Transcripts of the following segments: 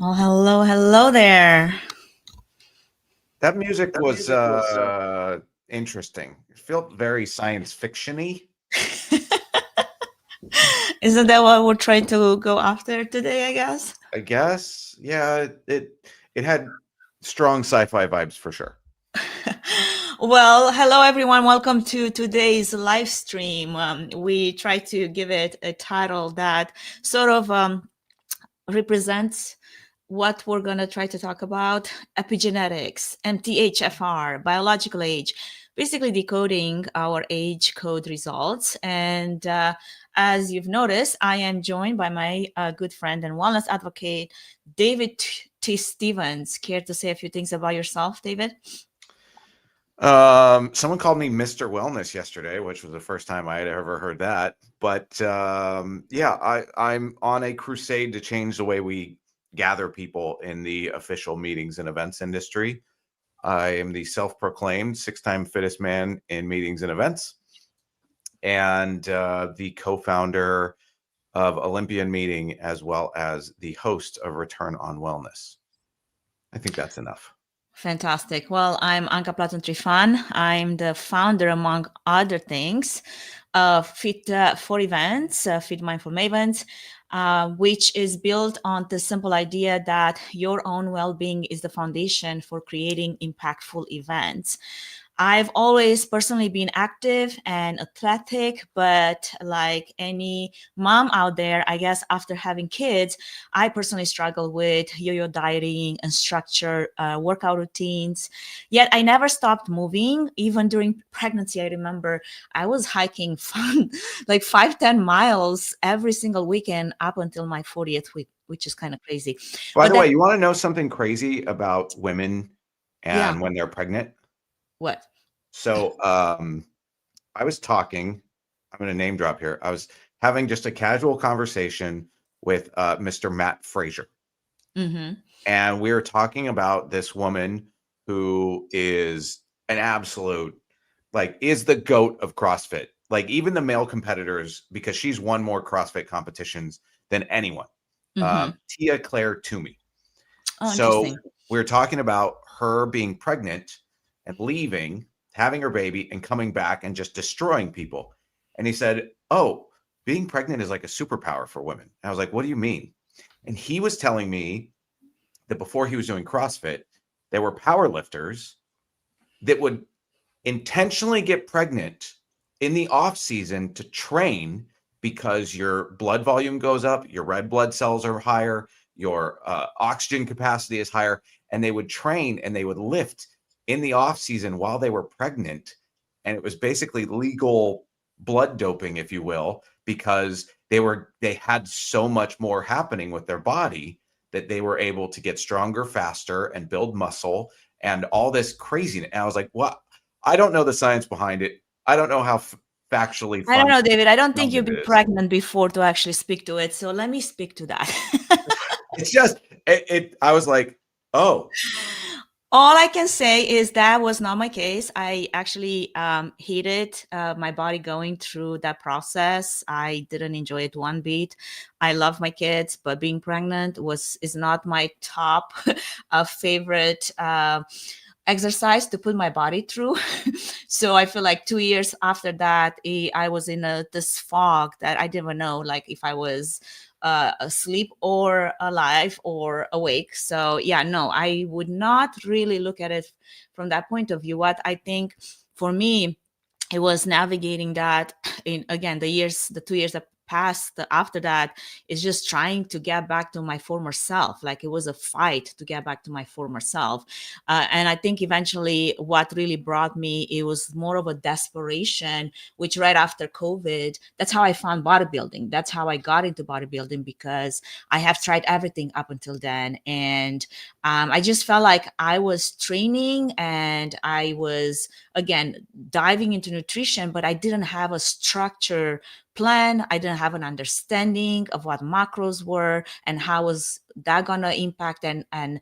Well, hello there. That music was interesting. It felt very science fiction-y. Isn't that what we're trying to go after today, I guess? I guess. Yeah, it had strong sci-fi vibes for sure. Well, hello everyone. Welcome to today's live stream. We try to give it a title that sort of represents what we're going to try to talk about: epigenetics, MTHFR, biological age, basically decoding our age code results. And as you've noticed, I am joined by my good friend and wellness advocate, David T. Stevens. Care to say a few things about yourself, David? Someone called me Mr. Wellness yesterday, which was the first time I had ever heard that. But yeah, I'm on a crusade to change the way we gather people in the official meetings and events industry. I am the self-proclaimed six-time fittest man in meetings and events, and the co-founder of Olympian Meeting, as well as the host of Return on Wellness. I think that's enough. Fantastic. Well, I'm Anka Platon Trifan. I'm the founder, among other things, of Fit for Events, Fit Mindful Mavens, which is built on the simple idea that your own well being is the foundation for creating impactful events. I've always personally been active and athletic, but like any mom out there, I guess after having kids, I personally struggle with yo-yo dieting and structured workout routines. Yet I never stopped moving. Even during pregnancy, I remember I was hiking fun, like 5-10 miles every single weekend up until my 40th week, which is kind of crazy. By But the then, way, you want to know something crazy about women yeah, and when they're pregnant? what? So I was talking, I'm going to name drop here. I was having just a casual conversation with Mr. Matt Frazier. Mm-hmm. And we were talking about this woman who is an absolute, like, is the goat of CrossFit. Like, even the male competitors, because she's won more CrossFit competitions than anyone. Mm-hmm. Tia Claire Toomey. Oh, So interesting. we were talking about her being pregnant and leaving, having her baby, and coming back and just destroying people. And he said, "Oh, being pregnant is like a superpower for women." And I was like, "What do you mean?" And he was telling me that before he was doing CrossFit, there were power lifters that would intentionally get pregnant in the off season to train because your blood volume goes up, your red blood cells are higher, your oxygen capacity is higher, and they would train and they would lift in the off season while they were pregnant. And it was basically legal blood doping, if you will, because they had so much more happening with their body that they were able to get stronger faster and build muscle and all this craziness. And I was like, what? I don't know the science behind it. I don't know how factually I don't know, David. I don't think founded you've it been is. pregnant before to actually speak to it. So let me speak to that. It's just I was like, oh, All I can say is that was not my case. I actually hated my body going through that process. I didn't enjoy it one bit. I love my kids, but being pregnant is not my top favorite exercise to put my body through. So I feel like 2 years after that, I was in this fog that I didn't know, like if I was asleep or alive or awake. So yeah, no, I would not really look at it from that point of view. What I think for me, it was navigating that in, again, the 2 years that passed after that is just trying to get back to my former self. Like it was a fight to get back to my former self. And I think eventually what really brought me, it was more of a desperation, which right after COVID, that's how I found bodybuilding. That's how I got into bodybuilding, because I have tried everything up until then. And I just felt like I was training and I was, again, diving into nutrition, but I didn't have a structure plan. I didn't have an understanding of what macros were and how was that going to impact and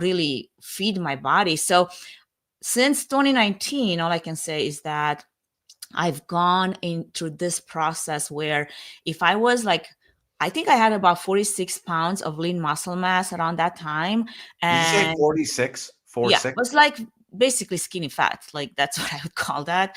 really feed my body. So since 2019, all I can say is that I've gone in through this process where if I was like I think I had about 46 pounds of lean muscle mass around that time. Did you say And 46? yeah, 46? it was like basically skinny fat. Like that's what I would call that.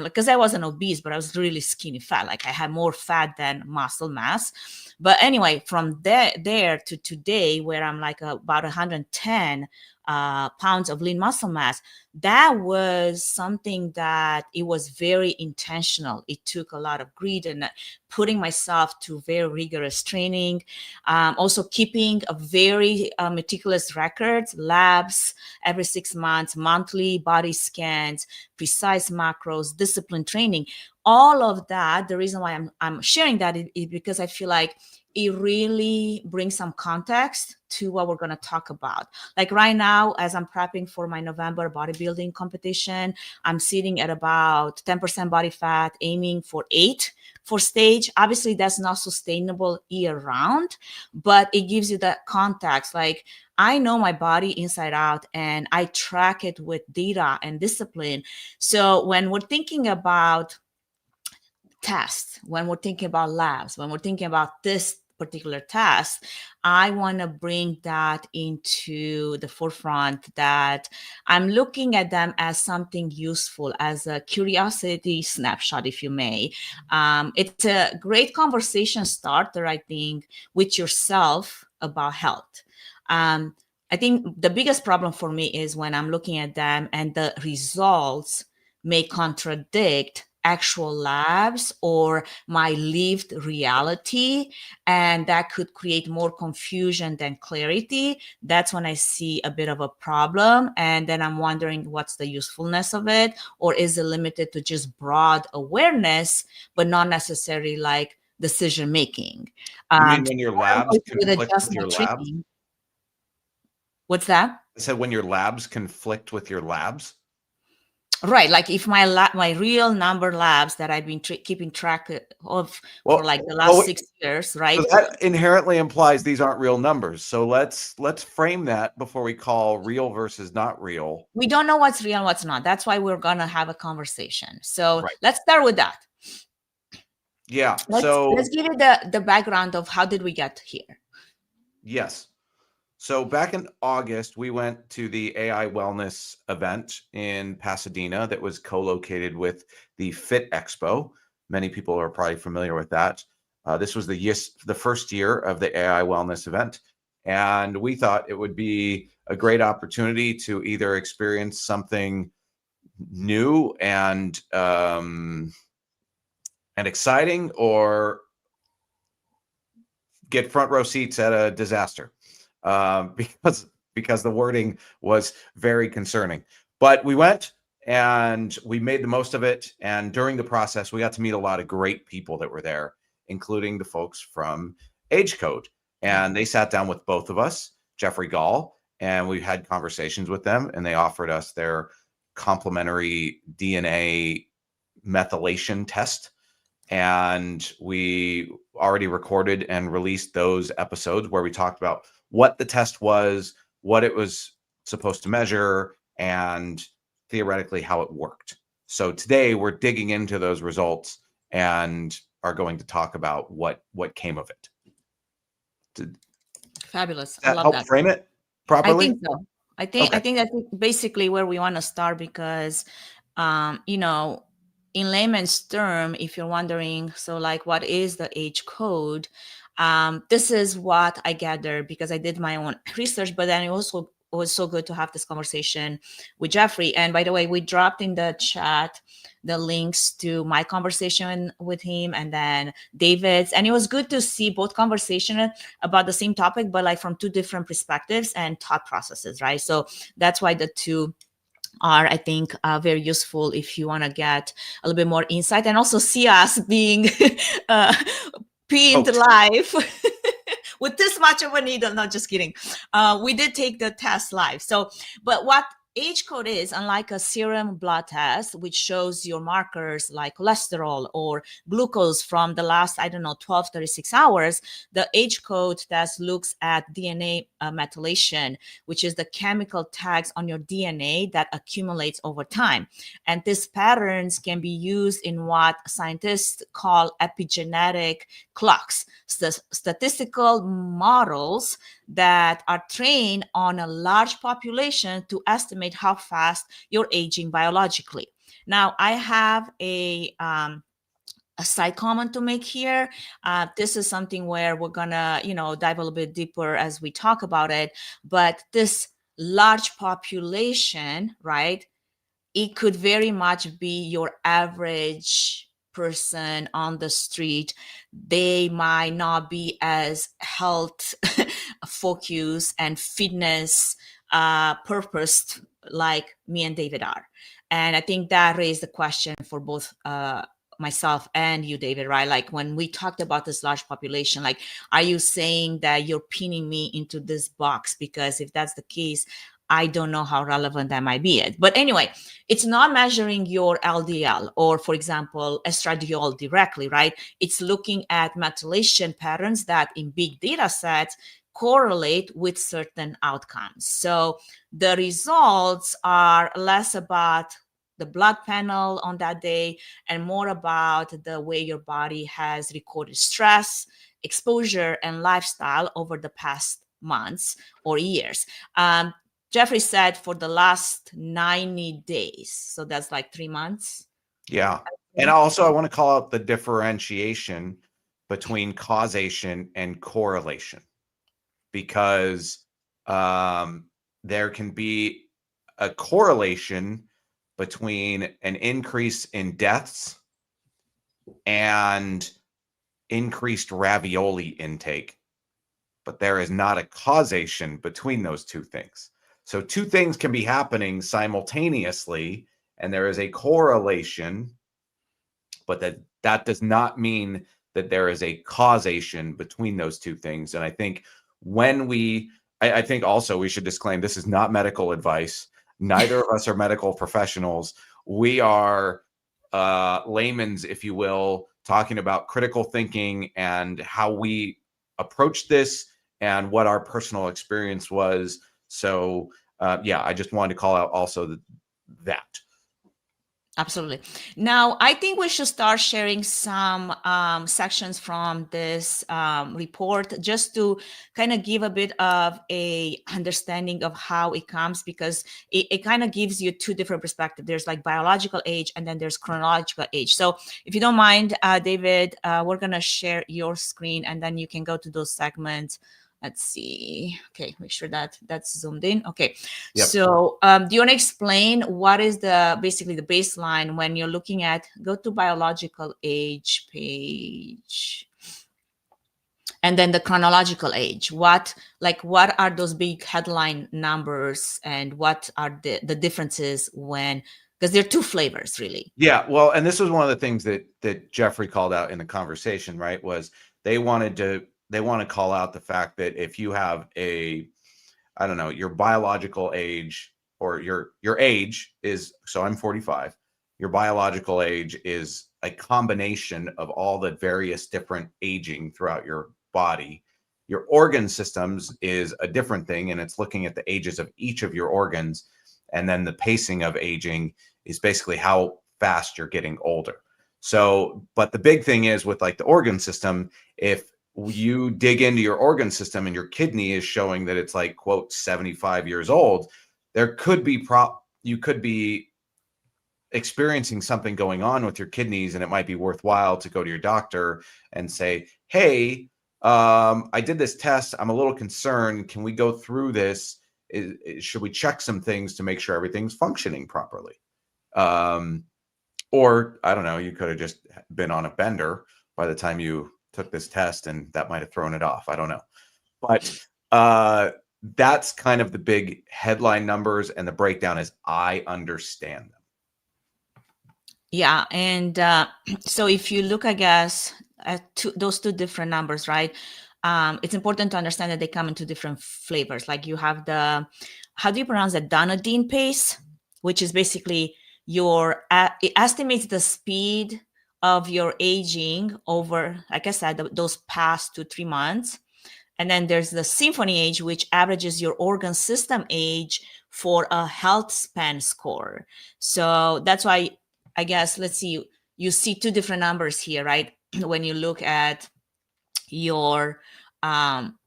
Because I wasn't obese, but I was really skinny fat. Like I had more fat than muscle mass. But anyway, from there to today, where I'm like about 110 pounds of lean muscle mass, that was something that it was very intentional. It took a lot of grit and putting myself to very rigorous training, also keeping a very meticulous records, labs every 6 months, monthly body scans, precise macros, discipline training. All of that, the reason why I'm sharing that is because I feel like it really brings some context to what we're going to talk about. Like right now, as I'm prepping for my November bodybuilding competition, I'm sitting at about 10% body fat, aiming for 8 for stage. Obviously, that's not sustainable year round, but it gives you that context. Like I know my body inside out and I track it with data and discipline. So when we're thinking about tests, when we're thinking about labs, when we're thinking about this particular test, I want to bring that into the forefront, that I'm looking at them as something useful, as a curiosity snapshot, if you may. It's a great conversation starter, I think, with yourself about health. I think the biggest problem for me is when I'm looking at them and the results may contradict actual labs or my lived reality, and that could create more confusion than clarity. That's when I see a bit of a problem, and then I'm wondering what's the usefulness of it, or is it limited to just broad awareness but not necessarily like decision making. You mean when your labs With conflict with your adjustment labs? training. What's that? I said when your labs conflict with your labs? Right, like if my real number labs that I've been keeping track of for like the last 6 years, right? So that inherently implies these aren't real numbers. So let's frame that before we call real versus not real. We don't know what's real and what's not. That's why we're gonna have a conversation. So Right. let's start with that. Yeah. Let's give it the background of how did we get here. Yes. So back in August, we went to the AI Wellness event in Pasadena that was co-located with the Fit Expo. Many people are probably familiar with that. This was the first year of the AI Wellness event, and we thought it would be a great opportunity to either experience something new and exciting, or get front row seats at a disaster. Because the wording was very concerning. But we went and we made the most of it. And during the process, we got to meet a lot of great people that were there, including the folks from AgeCode. And they sat down with both of us, Jeffrey Gaal, and we had conversations with them, and they offered us their complementary DNA methylation test. And we already recorded and released those episodes where we talked about what the test was, what it was supposed to measure, and theoretically how it worked. So today we're digging into those results and are going to talk about what came of it. Fabulous. I love that. Frame it properly? I think so. I think that's basically where we want to start, because in layman's term, if you're wondering, so like what is the AgeCode? This is what I gathered because I did my own research, but then it also was so good to have this conversation with Jeffrey. And by the way, we dropped in the chat the links to my conversation with him and then David's. And it was good to see both conversations about the same topic, but like from two different perspectives and thought processes, right? So that's why the two are, I think, very useful if you want to get a little bit more insight and also see us being pinned live with this much of a needle. Not just kidding. We did take the test live. So, but what AgeCode is, unlike a serum blood test, which shows your markers like cholesterol or glucose from the last, 12, 36 hours, the AgeCode test looks at DNA methylation, which is the chemical tags on your DNA that accumulates over time. And these patterns can be used in what scientists call epigenetic clocks, statistical models that are trained on a large population to estimate how fast you're aging biologically. Now, I have a side comment to make here. This is something where we're gonna, dive a little bit deeper as we talk about it. But this large population, right? It could very much be your average person on the street. They might not be as health focused and fitness purposed like me and David are. And I think that raised the question for both myself and you, David, right? Like when we talked about this large population, like, are you saying that you're pinning me into this box? Because if that's the case, I don't know how relevant that might be. But anyway, it's not measuring your LDL or, for example, estradiol directly, right? It's looking at methylation patterns that in big data sets correlate with certain outcomes. So the results are less about the blood panel on that day and more about the way your body has recorded stress, exposure, and lifestyle over the past months or years. Jeffrey said for the last 90 days. So that's like 3 months. Yeah. And also, I want to call out the differentiation between causation and correlation, because there can be a correlation between an increase in deaths and increased ravioli intake, but there is not a causation between those two things. So two things can be happening simultaneously, and there is a correlation, but that does not mean that there is a causation between those two things. And I think I think also we should disclaim this is not medical advice. Neither of us are medical professionals. We are layman's, if you will, talking about critical thinking and how we approach this and what our personal experience was. So yeah, I just wanted to call out also that. Absolutely. Now, I think we should start sharing some sections from this report just to kind of give a bit of a understanding of how it comes, because it kind of gives you two different perspectives. There's like biological age and then there's chronological age. So if you don't mind, David, we're going to share your screen and then you can go to those segments. Let's see. Okay, make sure that that's zoomed in. Okay. Yep. So do you want to explain what is basically the baseline when you're looking at, go to biological age page, and then the chronological age? What are those big headline numbers and what are the differences when, because there are two flavors really. Yeah, well, and this was one of the things that Jeffrey called out in the conversation, right? Was they want to call out the fact that if you have your biological age or your age is, so I'm 45, your biological age is a combination of all the various different aging throughout your body. Your organ systems is a different thing, and it's looking at the ages of each of your organs. And then the pacing of aging is basically how fast you're getting older. So, but the big thing is with like the organ system, if you dig into your organ system and your kidney is showing that it's like, quote, 75 years old, there could be you could be experiencing something going on with your kidneys, and it might be worthwhile to go to your doctor and say, hey, I did this test, I'm a little concerned, can we go through this? Should we check some things to make sure everything's functioning properly? Or I don't know, you could have just been on a bender by the time you took this test and that might have thrown it off. I don't know. But that's kind of the big headline numbers, and the breakdown is I understand them. Yeah. And so if you look, I guess, at those two different numbers, right? it's important to understand that they come into different flavors. Like you have the, how do you pronounce that? Donadine pace, which is basically it estimates the speed of your aging over, like I said, those past 2-3 months. And then there's the symphony age, which averages your organ system age for a health span score. So that's why, I guess, let's see, you see two different numbers here, right? When you look at your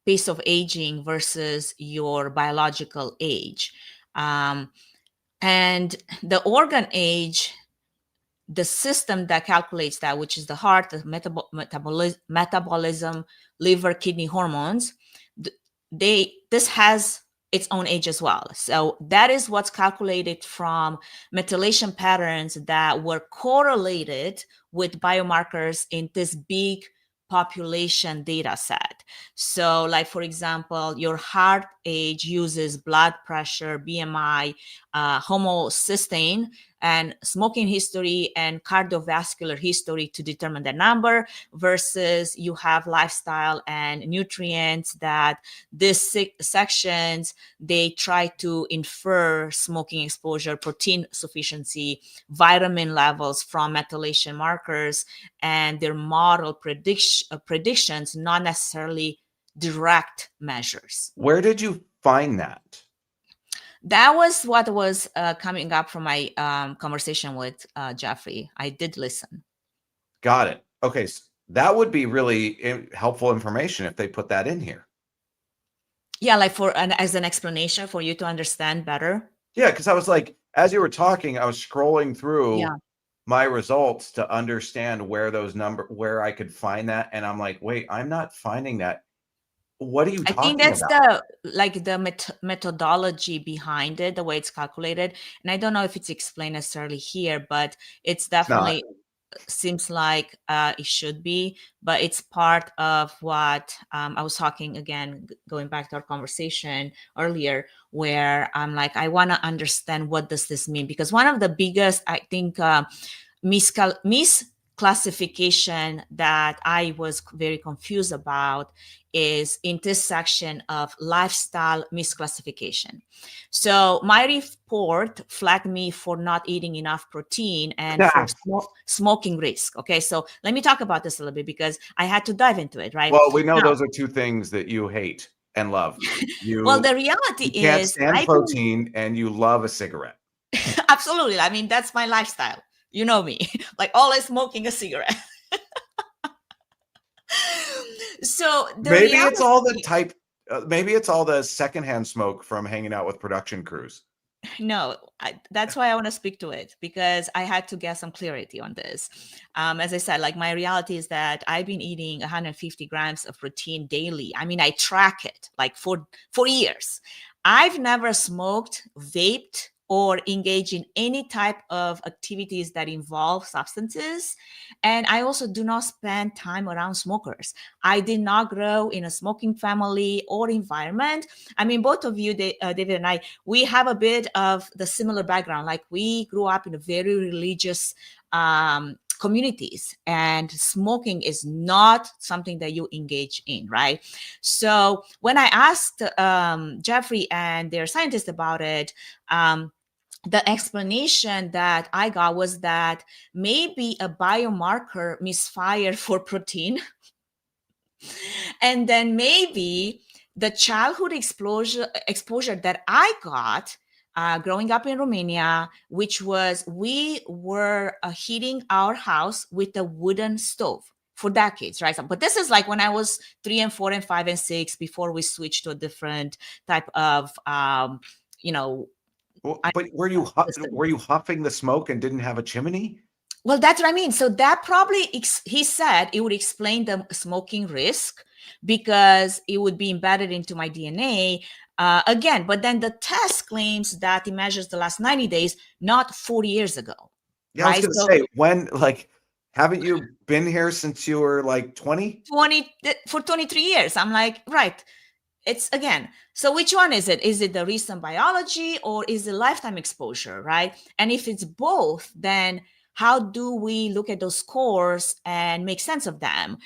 pace of aging versus your biological age. And the organ age, the system that calculates that, which is the heart, the metabolism, liver, kidney, hormones, this has its own age as well. So that is what's calculated from methylation patterns that were correlated with biomarkers in this big population data set. So like, for example, your heart age uses blood pressure, BMI, homocysteine, and smoking history and cardiovascular history to determine the number, versus you have lifestyle and nutrients that these sections, they try to infer smoking exposure, protein sufficiency, vitamin levels from methylation markers, and their model predictions, not necessarily direct measures. Where did you find that? That was what was coming up from my conversation with Jeffrey. I did listen. Got it. Okay. So that would be really helpful information if they put that in here. Yeah, like as an explanation for you to understand better. Yeah, because I was like, as you were talking, I was scrolling through my results to understand where I could find that. And I'm like, wait, I'm not finding that. What are you talking about? I think that's the methodology behind it, the way it's calculated. And I don't know if it's explained necessarily here, but it's definitely seems like it should be, but it's part of what I was talking, again, going back to our conversation earlier, where I'm like, I want to understand, what does this mean? Because one of the biggest, I think, misclassification that I was very confused about is in this section of lifestyle misclassification. So my report flagged me for not eating enough protein and for smoking risk. Okay, so let me talk about this a little bit because I had to dive into it, right? Well, we know those are two things that you hate and love. Well, the reality you can't is stand protein and you love a cigarette. Absolutely. I mean, that's my lifestyle. You know me, like always smoking a cigarette. So maybe it's all the type. Maybe it's all the secondhand smoke from hanging out with production crews. No, that's why I want to speak to it, because I had to get some clarity on this. As I said, like, my reality is that I've been eating 150 grams of protein daily. I mean, I track it like for years. I've never smoked, vaped, or engage in any type of activities that involve substances. And I also do not spend time around smokers. I did not grow in a smoking family or environment. I mean, both of you, David and I, we have a bit of the similar background. Like, we grew up in a very religious communities, and smoking is not something that you engage in, right? So when I asked Jeffrey and their scientists about it, the explanation that I got was that maybe a biomarker misfired for protein. And then maybe the childhood exposure that I got growing up in Romania, which was, we were heating our house with a wooden stove for decades, right? But this is like when I was 3 and 4 and 5 and 6, before we switched to a different type of, Well, but were you huffing the smoke and didn't have a chimney? Well, that's what I mean. So that probably, he said, it would explain the smoking risk, because it would be embedded into my DNA again. But then the test claims that it measures the last 90 days, not 40 years ago. Yeah, right? I was going to say, when, like, haven't you been here since you were like 20? For 23 years. I'm like, right. It's, again, so which one is it? Is it the recent biology, or is it lifetime exposure, right? And if it's both, then how do we look at those scores and make sense of them?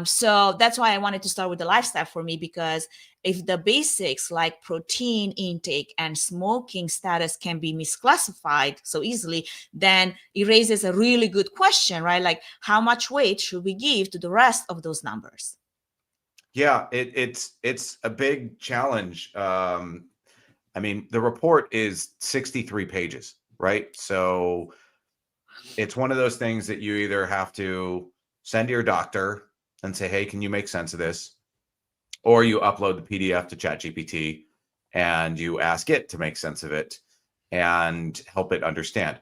So that's why I wanted to start with the lifestyle for me, because if the basics like protein intake and smoking status can be misclassified so easily, then it raises a really good question, right? Like, how much weight should we give to the rest of those numbers? Yeah, it's a big challenge. I mean, the report is 63 pages, right? So it's one of those things that you either have to send to your doctor and say, hey, can you make sense of this? Or you upload the PDF to ChatGPT and you ask it to make sense of it and help it understand.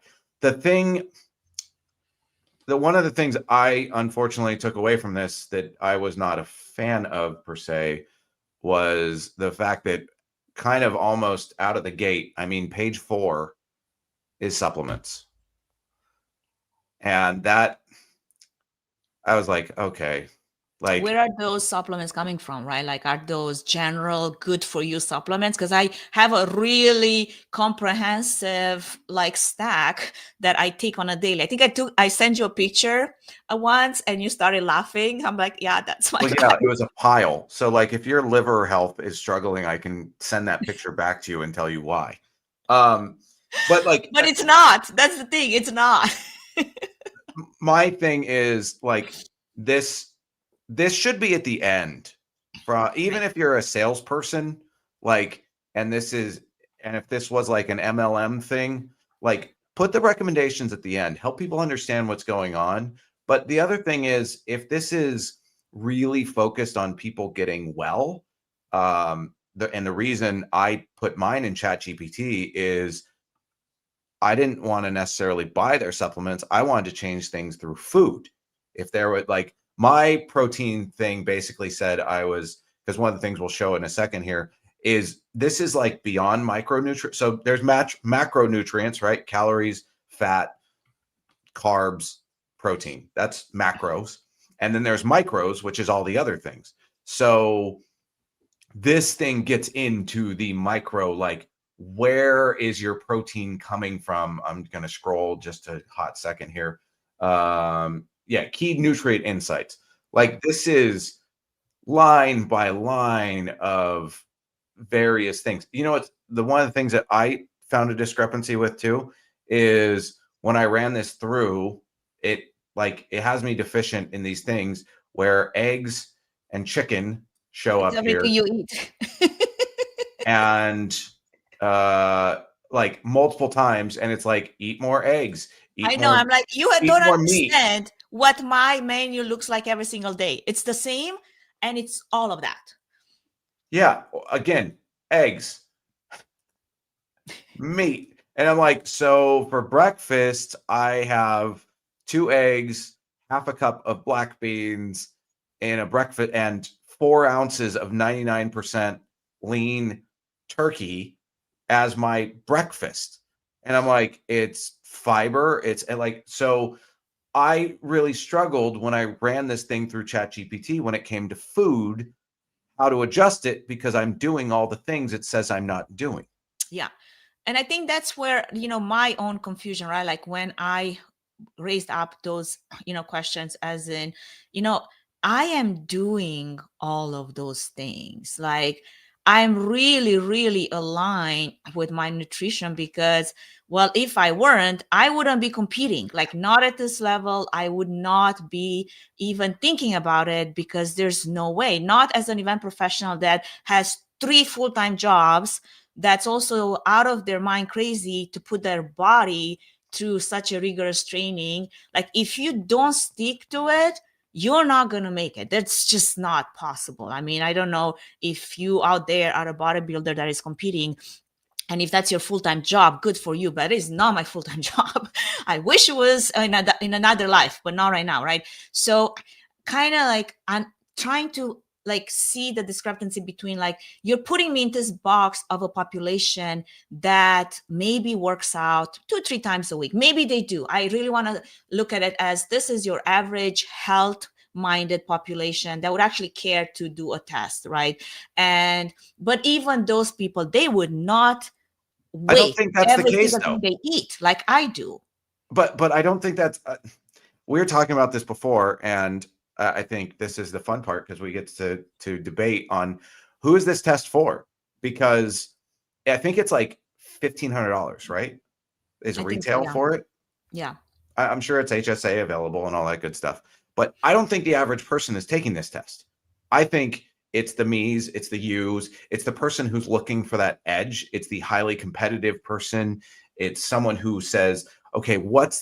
One of the things I unfortunately took away from this that I was not a fan of per se was the fact that kind of almost out of the gate, I mean, page 4 is supplements. And that I was like, okay, like, where are those supplements coming from, right? Like, are those general good for you supplements? Because I have a really comprehensive like stack that I take on a daily. I think I sent you a picture once and you started laughing. I'm like, yeah, that's my well, yeah, it was a pile. So like if your liver health is struggling, I can send that picture back to you and tell you why. But like, but it's not. That's the thing. It's not. my thing is like this should be at the end. Even if you're a salesperson, like, and if this was like an MLM thing, like put the recommendations at the end, help people understand what's going on. But the other thing is, if this is really focused on people getting well, the reason I put mine in ChatGPT is I didn't want to necessarily buy their supplements. I wanted to change things through food. If there were like my protein thing basically said because one of the things we'll show in a second here is this is like beyond micronutrients. So there's macronutrients, right? Calories, fat, carbs, protein. That's macros. And then there's micros, which is all the other things. So this thing gets into the micro, like, where is your protein coming from? I'm going to scroll just a hot second here. Yeah, key nutrient insights. Like, this is line by line of various things. You know, it's one of the things that I found a discrepancy with too is when I ran this through, it has me deficient in these things where eggs and chicken show It's up here. everything you eat. And like multiple times, and it's like, eat more eggs. I know. I'm like, you eat don't more meat. understand what my menu looks like every single day. It's the same, and it's all of that. Yeah. Again, eggs, meat. And I'm like, so for breakfast, I have 2 eggs, half a cup of black beans in a breakfast, and 4 ounces of 99% lean turkey as my breakfast. And I'm like, it's fiber. It's like, so I really struggled when I ran this thing through ChatGPT when it came to food, how to adjust it, because I'm doing all the things it says I'm not doing. Yeah. And I think that's where, my own confusion, right? Like when I raised up those, questions as in, I am doing all of those things. Like, I'm really, really aligned with my nutrition because, well, if I weren't, I wouldn't be competing, like not at this level. I would not be even thinking about it because there's no way, not as an event professional that has 3 full-time jobs, that's also out of their mind crazy to put their body through such a rigorous training. Like, if you don't stick to it, you're not going to make it. That's just not possible. I mean, I don't know if you out there are a bodybuilder that is competing, and if that's your full-time job, good for you, but it is not my full-time job. I wish it was in another life, but not right now, right? So kind of like I'm trying to like see the discrepancy between, like, you're putting me in this box of a population that maybe works out 2-3 times a week. Maybe they do. I really want to look at it as this is your average health minded population that would actually care to do a test, right? But even those people, they would not I don't waste think that's the every case, single though. thing they eat like I do. But I don't think that's we were talking about this before, and I think this is the fun part because we get to debate on who is this test for? Because I think it's like $1,500, right? Is I think so, retail yeah. for it. Yeah. I'm sure it's HSA available and all that good stuff. But I don't think the average person is taking this test. I think it's the me's, it's the you's, it's the person who's looking for that edge. It's the highly competitive person. It's someone who says, okay, what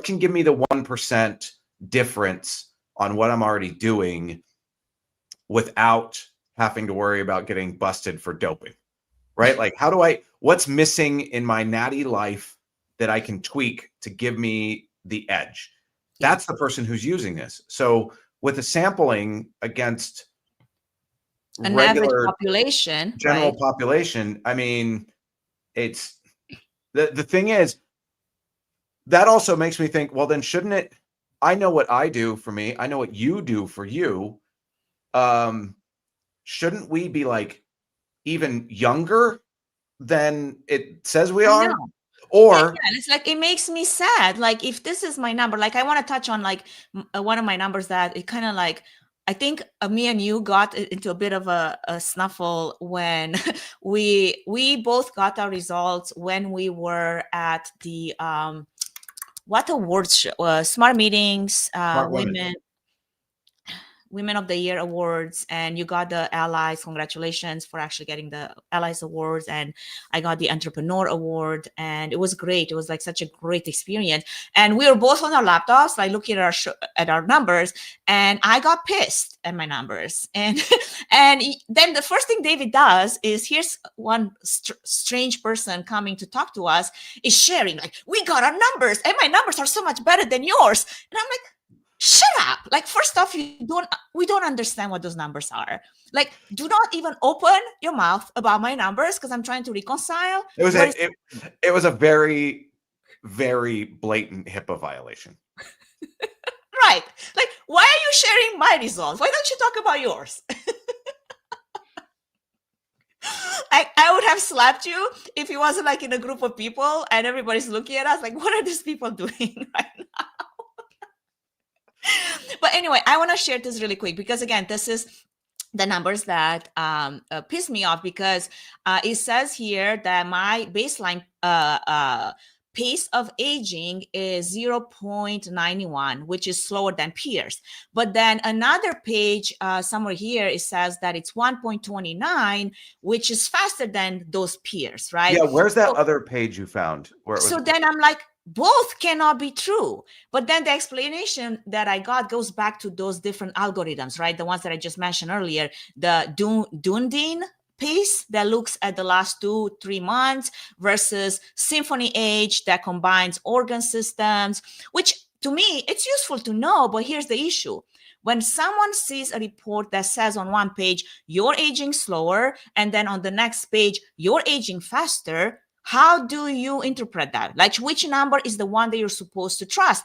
can give me the 1% difference on what I'm already doing without having to worry about getting busted for doping, right? Like, what's missing in my natty life that I can tweak to give me the edge? Yeah. That's the person who's using this. So with a sampling against An average regular population, general right? population, I mean, it's the thing is, that also makes me think, well, then shouldn't it? I know what I do for me. I know what you do for you. Shouldn't we be like even younger than it says we I are? know. Yeah, Or yeah. It's like it makes me sad. Like if this is my number, like I want to touch on like one of my numbers that it kind of like I think me and you got into a bit of a snuffle when we both got our results when we were at the what awards smart meetings smart women. Women of the Year awards, and you got the Allies. Congratulations for actually getting the Allies awards. And I got the Entrepreneur Award, and it was great. It was like such a great experience. And we were both on our laptops, like looking at our numbers, and I got pissed at my numbers. And and then the first thing David does is here's one strange person coming to talk to us is sharing like we got our numbers, and my numbers are so much better than yours. And I'm like, shut up. Like first off, we don't understand what those numbers are. Like do not even open your mouth about my numbers because I'm trying to reconcile. It was a very, very blatant HIPAA violation. Right. Like why are you sharing my results? Why don't you talk about yours? I would have slapped you if it wasn't like in a group of people and everybody's looking at us like, what are these people doing right now? But anyway, I want to share this really quick because again, this is the numbers that piss me off because it says here that my baseline pace of aging is 0.91, which is slower than peers. But then another page somewhere here, it says that it's 1.29, which is faster than those peers, right? Yeah, where's that other page you found? Where it was So then I'm like, both cannot be true. But then the explanation that I got goes back to those different algorithms, right? The ones that I just mentioned earlier, the Dundin pace that looks at the last 2-3 months versus Symphony Age that combines organ systems, which to me, it's useful to know, but here's the issue. When someone sees a report that says on one page, you're aging slower, and then on the next page, you're aging faster, how do you interpret that? Like which number is the one that you're supposed to trust?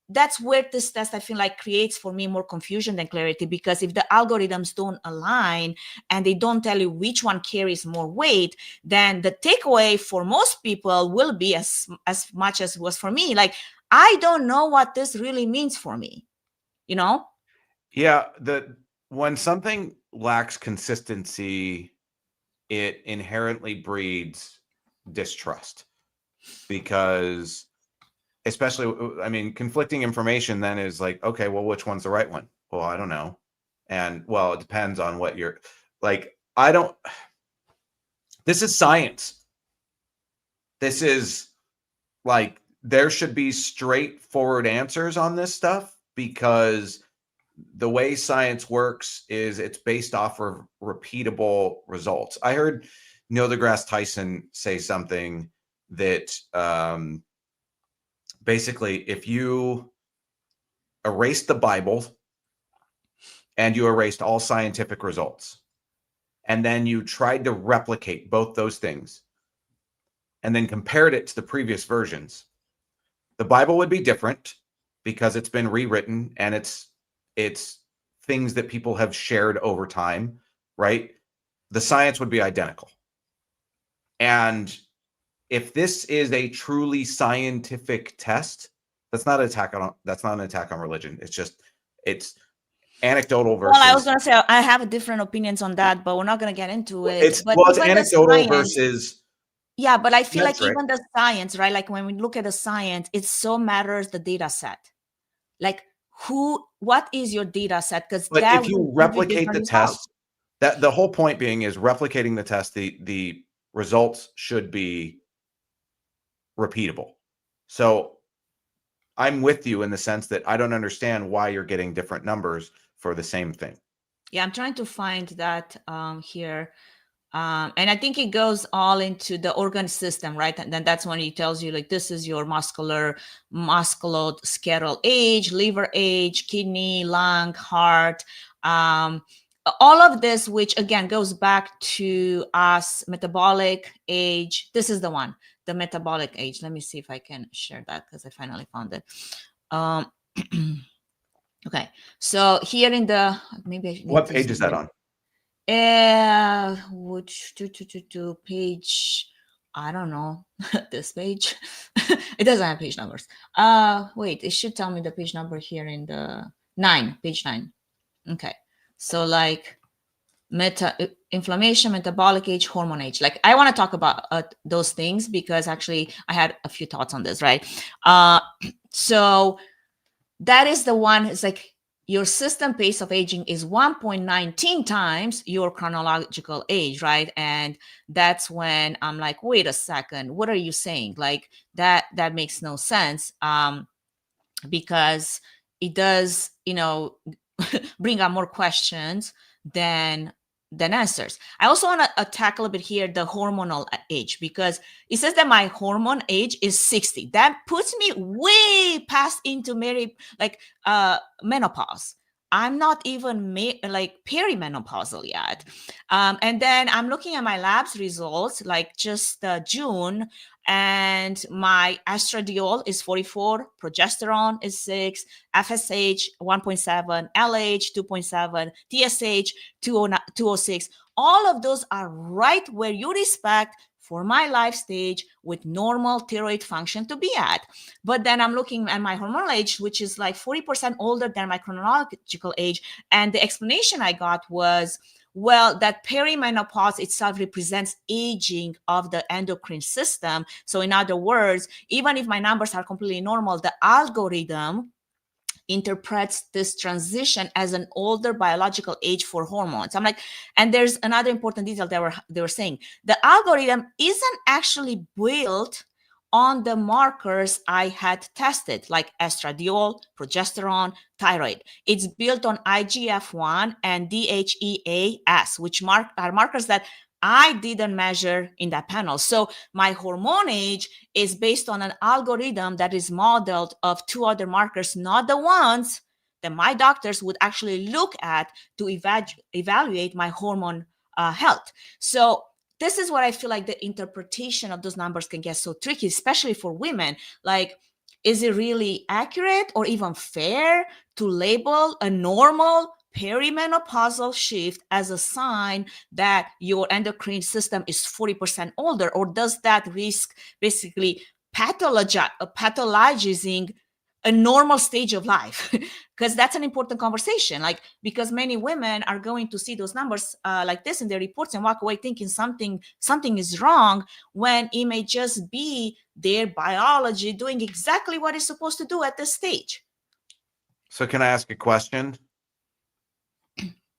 That's where this test, I feel like, creates for me more confusion than clarity, because if the algorithms don't align and they don't tell you which one carries more weight, then the takeaway for most people will be as much as it was for me. Like, I don't know what this really means for me, you know? Yeah, when something lacks consistency, it inherently breeds distrust because especially, I mean, conflicting information then is like, okay, well, which one's the right one? Well, I don't know. And well, it depends on what you're like. This is science. This is like, there should be straightforward answers on this stuff because the way science works is it's based off of repeatable results. I heard Neil deGrasse Tyson say something that basically, if you erased the Bible and you erased all scientific results, and then you tried to replicate both those things and then compared it to the previous versions, the Bible would be different because it's been rewritten and it's things that people have shared over time, right? The science would be identical. And if this is a truly scientific test, That's not an attack on religion. It's anecdotal versus. Well, I was going to say I have different opinions on that, but we're not going to get into it. It's anecdotal versus. Yeah, but I feel like metric. even the science, right? Like when we look at the science, it so matters the data set. Like what is your data set? Because if you replicate the test, that the whole point being is replicating the test, the results should be repeatable. So I'm with you in the sense that I don't understand why you're getting different numbers for the same thing. Yeah, I'm trying to find that here. And I think it goes all into the organ system, right? And then that's when he tells you, like, this is your musculoskeletal age, liver age, kidney, lung, heart, all of this, which again goes back to us, metabolic age. This is the one, the metabolic age. Let me see if I can share that because I finally found it. Okay, so here in the what page is that on? Which page? I don't know. This page. It doesn't have page numbers. Wait, it should tell me the page number here in the page 9. Okay, so like inflammation, metabolic age, hormone age. Like I want to talk about those things because actually I had a few thoughts on this, right? So that is the one. It's like your system pace of aging is 1.19 times your chronological age, right? And that's when I'm like, wait a second, what are you saying? Like that makes no sense, because it does, bring up more questions than answers. I also want to tackle a bit here the hormonal age, because it says that my hormone age is 60. That puts me way past into menopause. I'm not even perimenopausal yet. And then I'm looking at my labs results, like just June, and my estradiol is 44, progesterone is 6, FSH 1.7, LH 2.7, TSH 206. All of those are right where you expect for my life stage with normal thyroid function to be at. But then I'm looking at my hormonal age, which is like 40% older than my chronological age. And the explanation I got was, well, that perimenopause itself represents aging of the endocrine system. So in other words, even if my numbers are completely normal, the algorithm interprets this transition as an older biological age for hormones. I'm like, and there's another important detail they were saying. The algorithm isn't actually built on the markers I had tested, like estradiol, progesterone, thyroid. It's built on IGF-1 and DHEAS, which are markers that I didn't measure in that panel. So my hormone age is based on an algorithm that is modeled of 2 other markers, not the ones that my doctors would actually look at to evaluate my hormone health. So this is what I feel like the interpretation of those numbers can get so tricky, especially for women. Like, is it really accurate or even fair to label a normal perimenopausal shift as a sign that your endocrine system is 40% older? Or does that risk basically pathologizing a normal stage of life? Because that's an important conversation, like, because many women are going to see those numbers like this in their reports and walk away thinking something is wrong, when it may just be their biology doing exactly what it's supposed to do at this stage. So can I ask a question?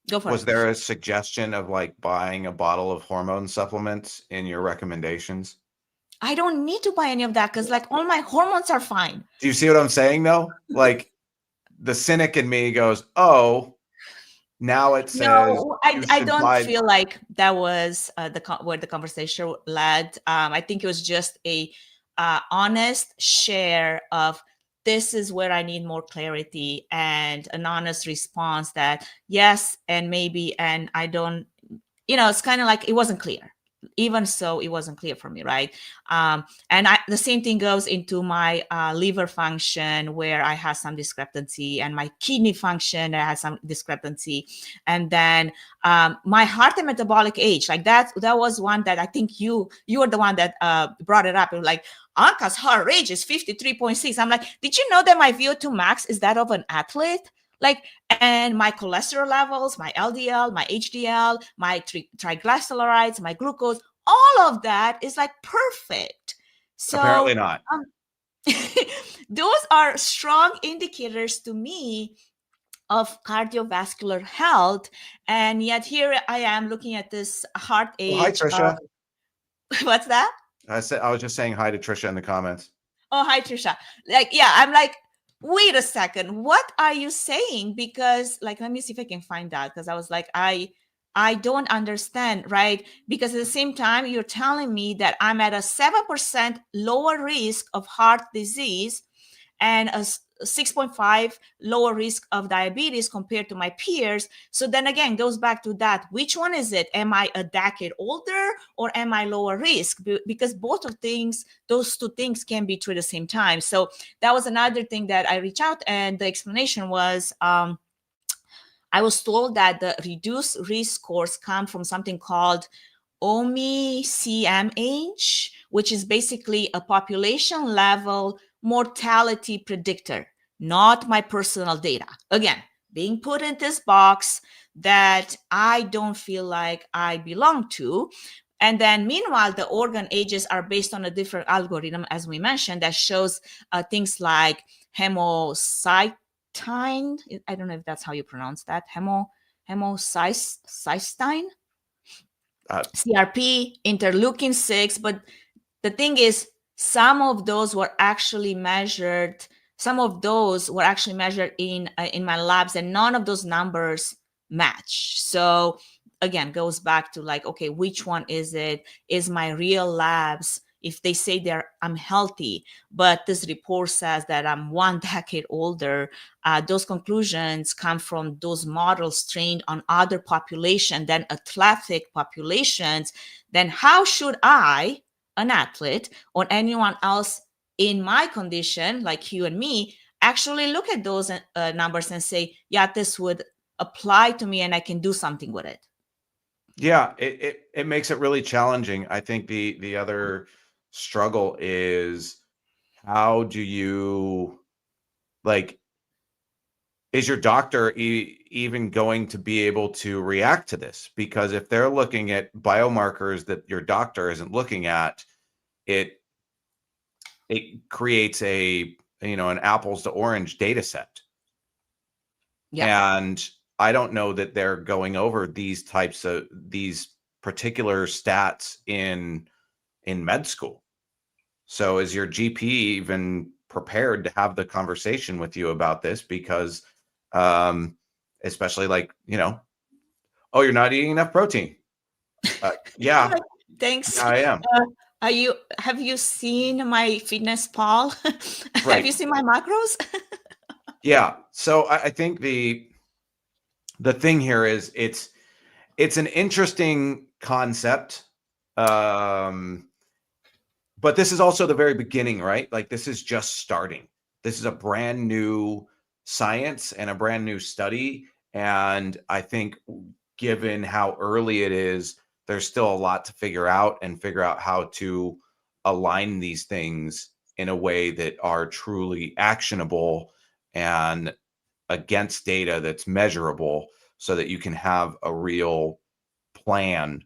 Go for it. Was there a suggestion of like buying a bottle of hormone supplements in your recommendations? I don't need to buy any of that because like all my hormones are fine. Do you see what I'm saying though? Like the cynic in me goes, oh, now it says. No, I don't feel like that was where the conversation led. I think it was just a honest share of, this is where I need more clarity, and an honest response that yes and maybe, and I don't, it's kind of like it wasn't clear. even so, it wasn't clear for me, right? And the same thing goes into my liver function, where I had some discrepancy, and my kidney function, I had some discrepancy. And then my heart and metabolic age, like that was one that I think you were the one that brought it up. It was like, Anka's heart rate is 53.6. I'm like, did you know that my VO2 max is that of an athlete? Like, and my cholesterol levels, my LDL, my HDL, my triglycerides, my glucose, all of that is like perfect. So apparently not. Those are strong indicators to me of cardiovascular health. And yet here I am looking at this heart age. Hi, Trisha. What's that? I was just saying hi to Trisha in the comments. Oh, hi, Trisha. Like, yeah, I'm like, wait a second, what are you saying? Because, like, let me see if I can find that, because I was like, I don't understand, right? Because at the same time, you're telling me that I'm at a 7% lower risk of heart disease and a 6.5 lower risk of diabetes compared to my peers. So then again, goes back to that. Which one is it? Am I a decade older or am I lower risk? Because both of those two things can be true at the same time. So that was another thing that I reached out, and the explanation was, I was told that the reduced risk scores come from something called OMI-CMH, which is basically a population level mortality predictor, not my personal data. Again, being put in this box that I don't feel like I belong to. And then meanwhile, the organ ages are based on a different algorithm, as we mentioned, that shows things like hemocysteine. I don't know if that's how you pronounce that. Hemocysteine. CRP, interleukin 6, but the thing is, some of those were actually measured. Some of those were actually measured in my labs, and none of those numbers match. So again, goes back to like, okay, which one is it? Is my real labs, if they say I'm healthy, but this report says that I'm 1 decade older, those conclusions come from those models trained on other population than athletic populations, then how should I, an athlete, or anyone else in my condition, like you and me, actually look at those numbers and say, yeah, this would apply to me and I can do something with it? Yeah, it makes it really challenging. I think the other struggle is, how do you, like, is your doctor even going to be able to react to this? Because if they're looking at biomarkers that your doctor isn't looking at, it creates an apples to orange data set. Yeah. And I don't know that they're going over these particular stats in med school. So is your GP even prepared to have the conversation with you about this? Because especially like, oh, you're not eating enough protein. Yeah. Thanks. I am. Have you seen my fitness pal? Right. Have you seen my macros? Yeah. So I think the thing here is it's an interesting concept. But this is also the very beginning, right? Like, this is just starting. This is a brand new science and a brand new study. And I think, given how early it is, there's still a lot to figure out how to align these things in a way that are truly actionable and against data that's measurable, so that you can have a real plan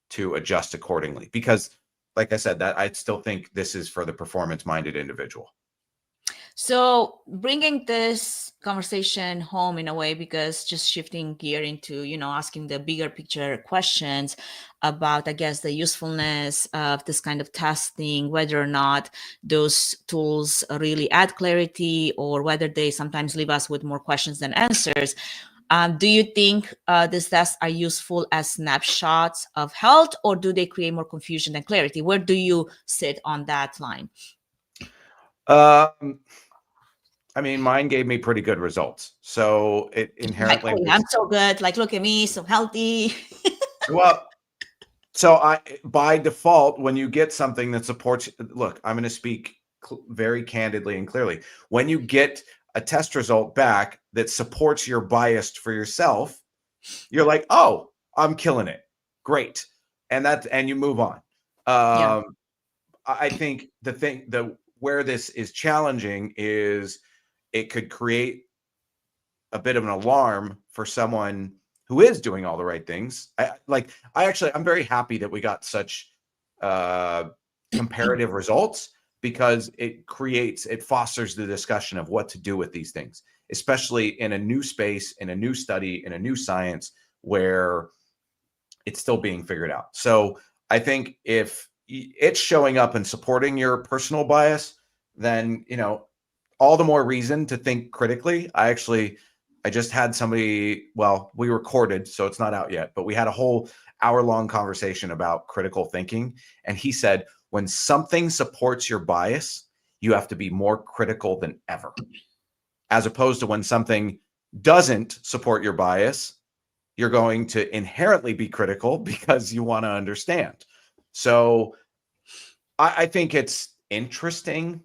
to adjust accordingly. Because, like I said, that I still think this is for the performance-minded individual. So bringing this conversation home in a way, because just shifting gear into, asking the bigger picture questions about, I guess, the usefulness of this kind of testing, whether or not those tools really add clarity or whether they sometimes leave us with more questions than answers. Do you think these tests are useful as snapshots of health, or do they create more confusion than clarity? Where do you sit on that line? I mean, mine gave me pretty good results. So it inherently... I'm so good. Like, look at me, so healthy. Well, So by default, when you get something that supports, look, I'm going to speak very candidly and clearly. When you get a test result back that supports your bias for yourself, you're like, oh, I'm killing it. Great. And you move on. Yeah. I think where this is challenging is it could create a bit of an alarm for someone who is doing all the right things. I'm very happy that we got such comparative results, because it fosters the discussion of what to do with these things, especially in a new space, in a new study, in a new science where it's still being figured out. So I think if it's showing up and supporting your personal bias, then, all the more reason to think critically. I just had somebody, well, we recorded, so it's not out yet, but we had a whole hour-long conversation about critical thinking. And he said, when something supports your bias, you have to be more critical than ever, as opposed to when something doesn't support your bias, you're going to inherently be critical because you want to understand. So I think it's interesting.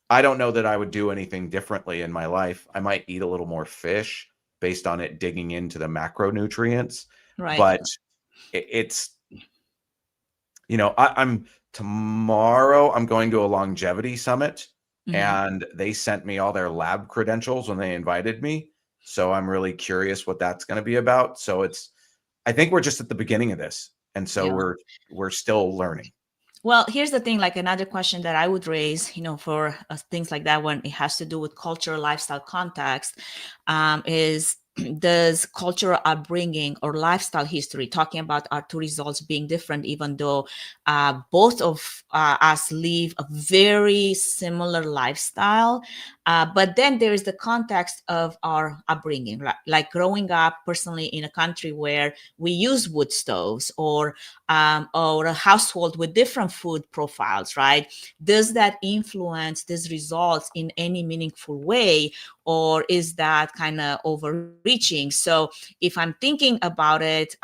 I don't know that I would do anything differently in my life. I might eat a little more fish based on it digging into the macronutrients, Right. but it's, tomorrow I'm going to a longevity summit, and they sent me all their lab credentials when they invited me. So I'm really curious what that's going to be about. So I think we're just at the beginning of this. And so Yeah. we're still learning. Well, here's the thing, like another question that I would raise, for things like that, when it has to do with cultural lifestyle context, is does cultural upbringing or lifestyle history, talking about our two results being different, even though both of us live a very similar lifestyle, but then there is the context of our upbringing, like growing up personally in a country where we use wood stoves, or a household with different food profiles, right? Does that influence these results in any meaningful way, or is that kind of overreaching? So if I'm thinking about it,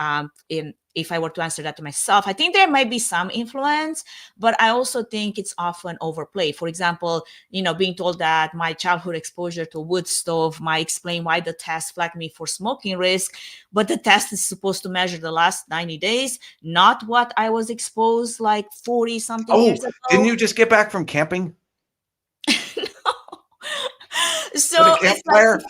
if I were to answer that to myself, I think there might be some influence, but I also think it's often overplayed. For example, being told that my childhood exposure to a wood stove might explain why the test flagged me for smoking risk, but the test is supposed to measure the last 90 days, not what I was exposed like 40 something years ago. Didn't you just get back from camping? No. So With a it's like, campfire?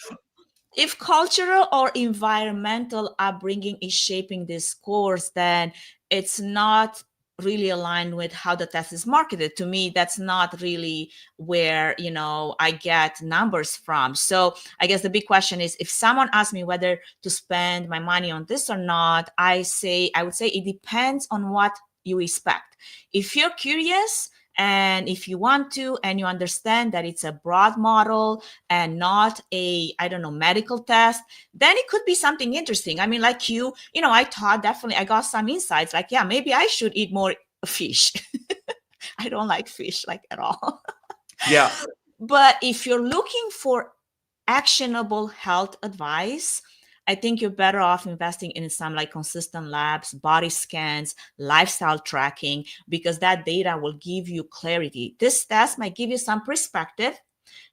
if cultural or environmental upbringing is shaping this scores, then it's not really aligned with how the test is marketed. To me, that's not really where, I get numbers from. So I guess the big question is, if someone asks me whether to spend my money on this or not, I would say it depends on what you expect. If you're curious, and if you want to, and you understand that it's a broad model and not a, I don't know, medical test, then it could be something interesting. I mean, like I thought definitely I got some insights, like, yeah, maybe I should eat more fish. I don't like fish like at all. Yeah. But if you're looking for actionable health advice, I think you're better off investing in some like consistent labs, body scans, lifestyle tracking, because that data will give you clarity. This test might give you some perspective,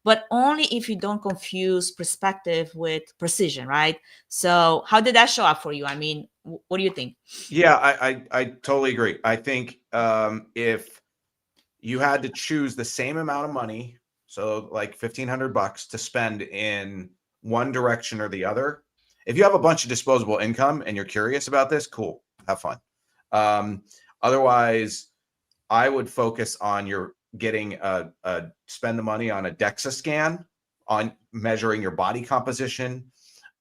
but only if you don't confuse perspective with precision, right? So how did that show up for you? I mean, what do you think? Yeah, I totally agree. I think if you had to choose the same amount of money, so like $1,500 to spend in one direction or the other, if you have a bunch of disposable income and you're curious about this, cool, have fun. Otherwise, I would focus on getting spend the money on a DEXA scan on measuring your body composition.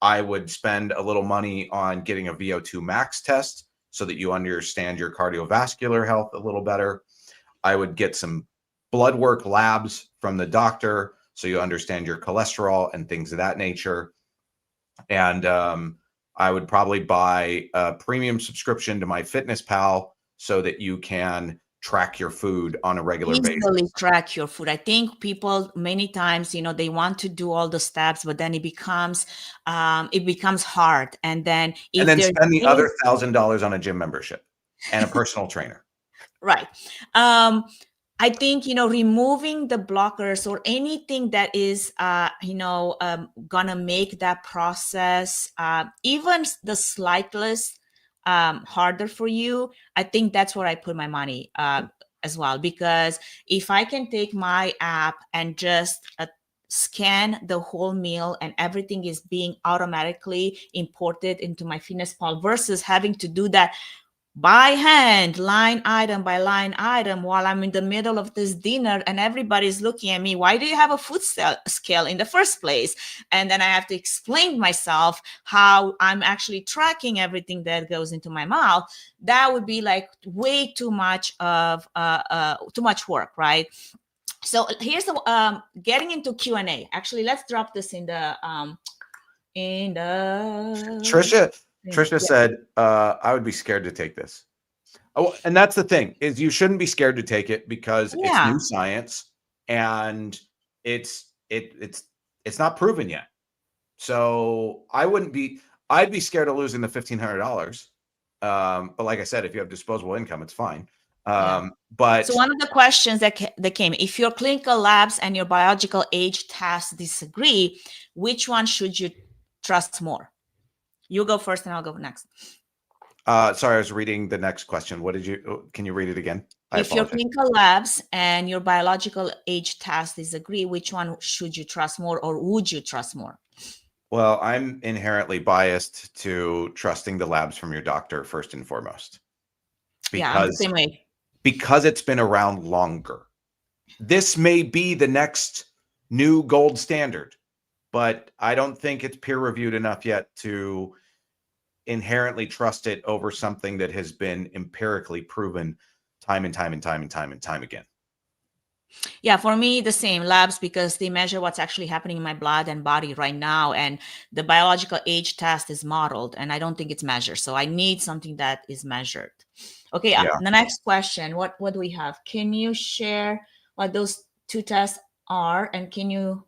I would spend a little money on getting a VO2 max test so that you understand your cardiovascular health a little better. I would get some blood work labs from the doctor so you understand your cholesterol and things of that nature. And I would probably buy a premium subscription to MyFitnessPal so that you can track your food on a regular basis. Easily track your food. I think people many times, they want to do all the steps, but then it becomes hard. And then spend the other $1,000 on a gym membership. and a personal trainer. Right. I think, removing the blockers or anything that is, gonna make that process, even the slightest, harder for you. I think that's where I put my money, as well, because if I can take my app and just scan the whole meal and everything is being automatically imported into my FitnessPal versus having to do that by hand, line item by line item, while I'm in the middle of this dinner and everybody's looking at me. Why do you have a food scale in the first place? And then I have to explain myself how I'm actually tracking everything that goes into my mouth. That would be like way too much of too much work, right? So here's the getting into Q&A. Actually, let's drop this in the Trisha said, I would be scared to take this. Oh, and that's the thing, is you shouldn't be scared to take it because it's new science and it's not proven yet. So I'd be scared of losing the $1,500. But like I said, if you have disposable income, it's fine. But so one of the questions that came, if your clinical labs and your biological age tests disagree, which one should you trust more? You go first and I'll go next. Sorry, I was reading the next question. Can you read it again? If your clinical labs and your biological age test disagree, which one should you trust more, or would you trust more? Well, I'm inherently biased to trusting the labs from your doctor first and foremost. I'm the same way. Because it's been around longer. This may be the next new gold standard, but I don't think it's peer reviewed enough yet to inherently trust it over something that has been empirically proven time and time again. Yeah, for me, the same labs, because they measure what's actually happening in my blood and body right now. And the biological age test is modeled, and I don't think it's measured. So I need something that is measured. Okay, the next question, what do we have? Can you share what those two tests are, and can your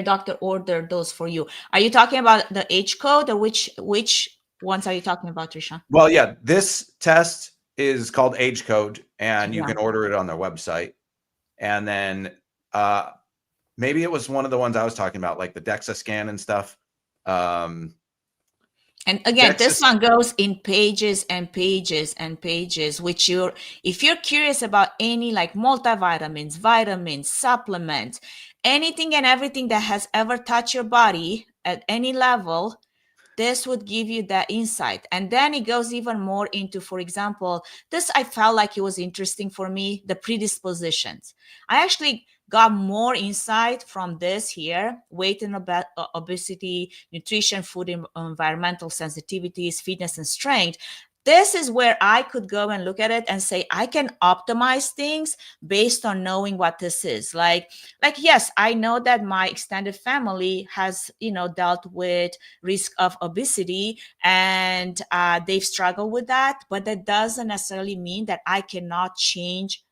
doctor order those for you? Are you talking about the AgeCode, or which ones are you talking about, Trisha? Well, yeah, this test is called AgeCode, and you can order it on their website. And then maybe it was one of the ones I was talking about, like the DEXA scan and stuff. And again, this one goes in pages and pages and pages, which if you're curious about any like multivitamins, vitamins, supplements, anything and everything that has ever touched your body at any level, this would give you that insight. And then it goes even more into, for example, this, I felt like it was interesting for me, the predispositions. I actually got more insight from this here: weight and obesity, nutrition, food, environmental sensitivities, fitness and strength. This is where I could go and look at it and say, I can optimize things based on knowing what this is. Like, yes, I know that my extended family has, dealt with risk of obesity, and they've struggled with that, but that doesn't necessarily mean that I cannot change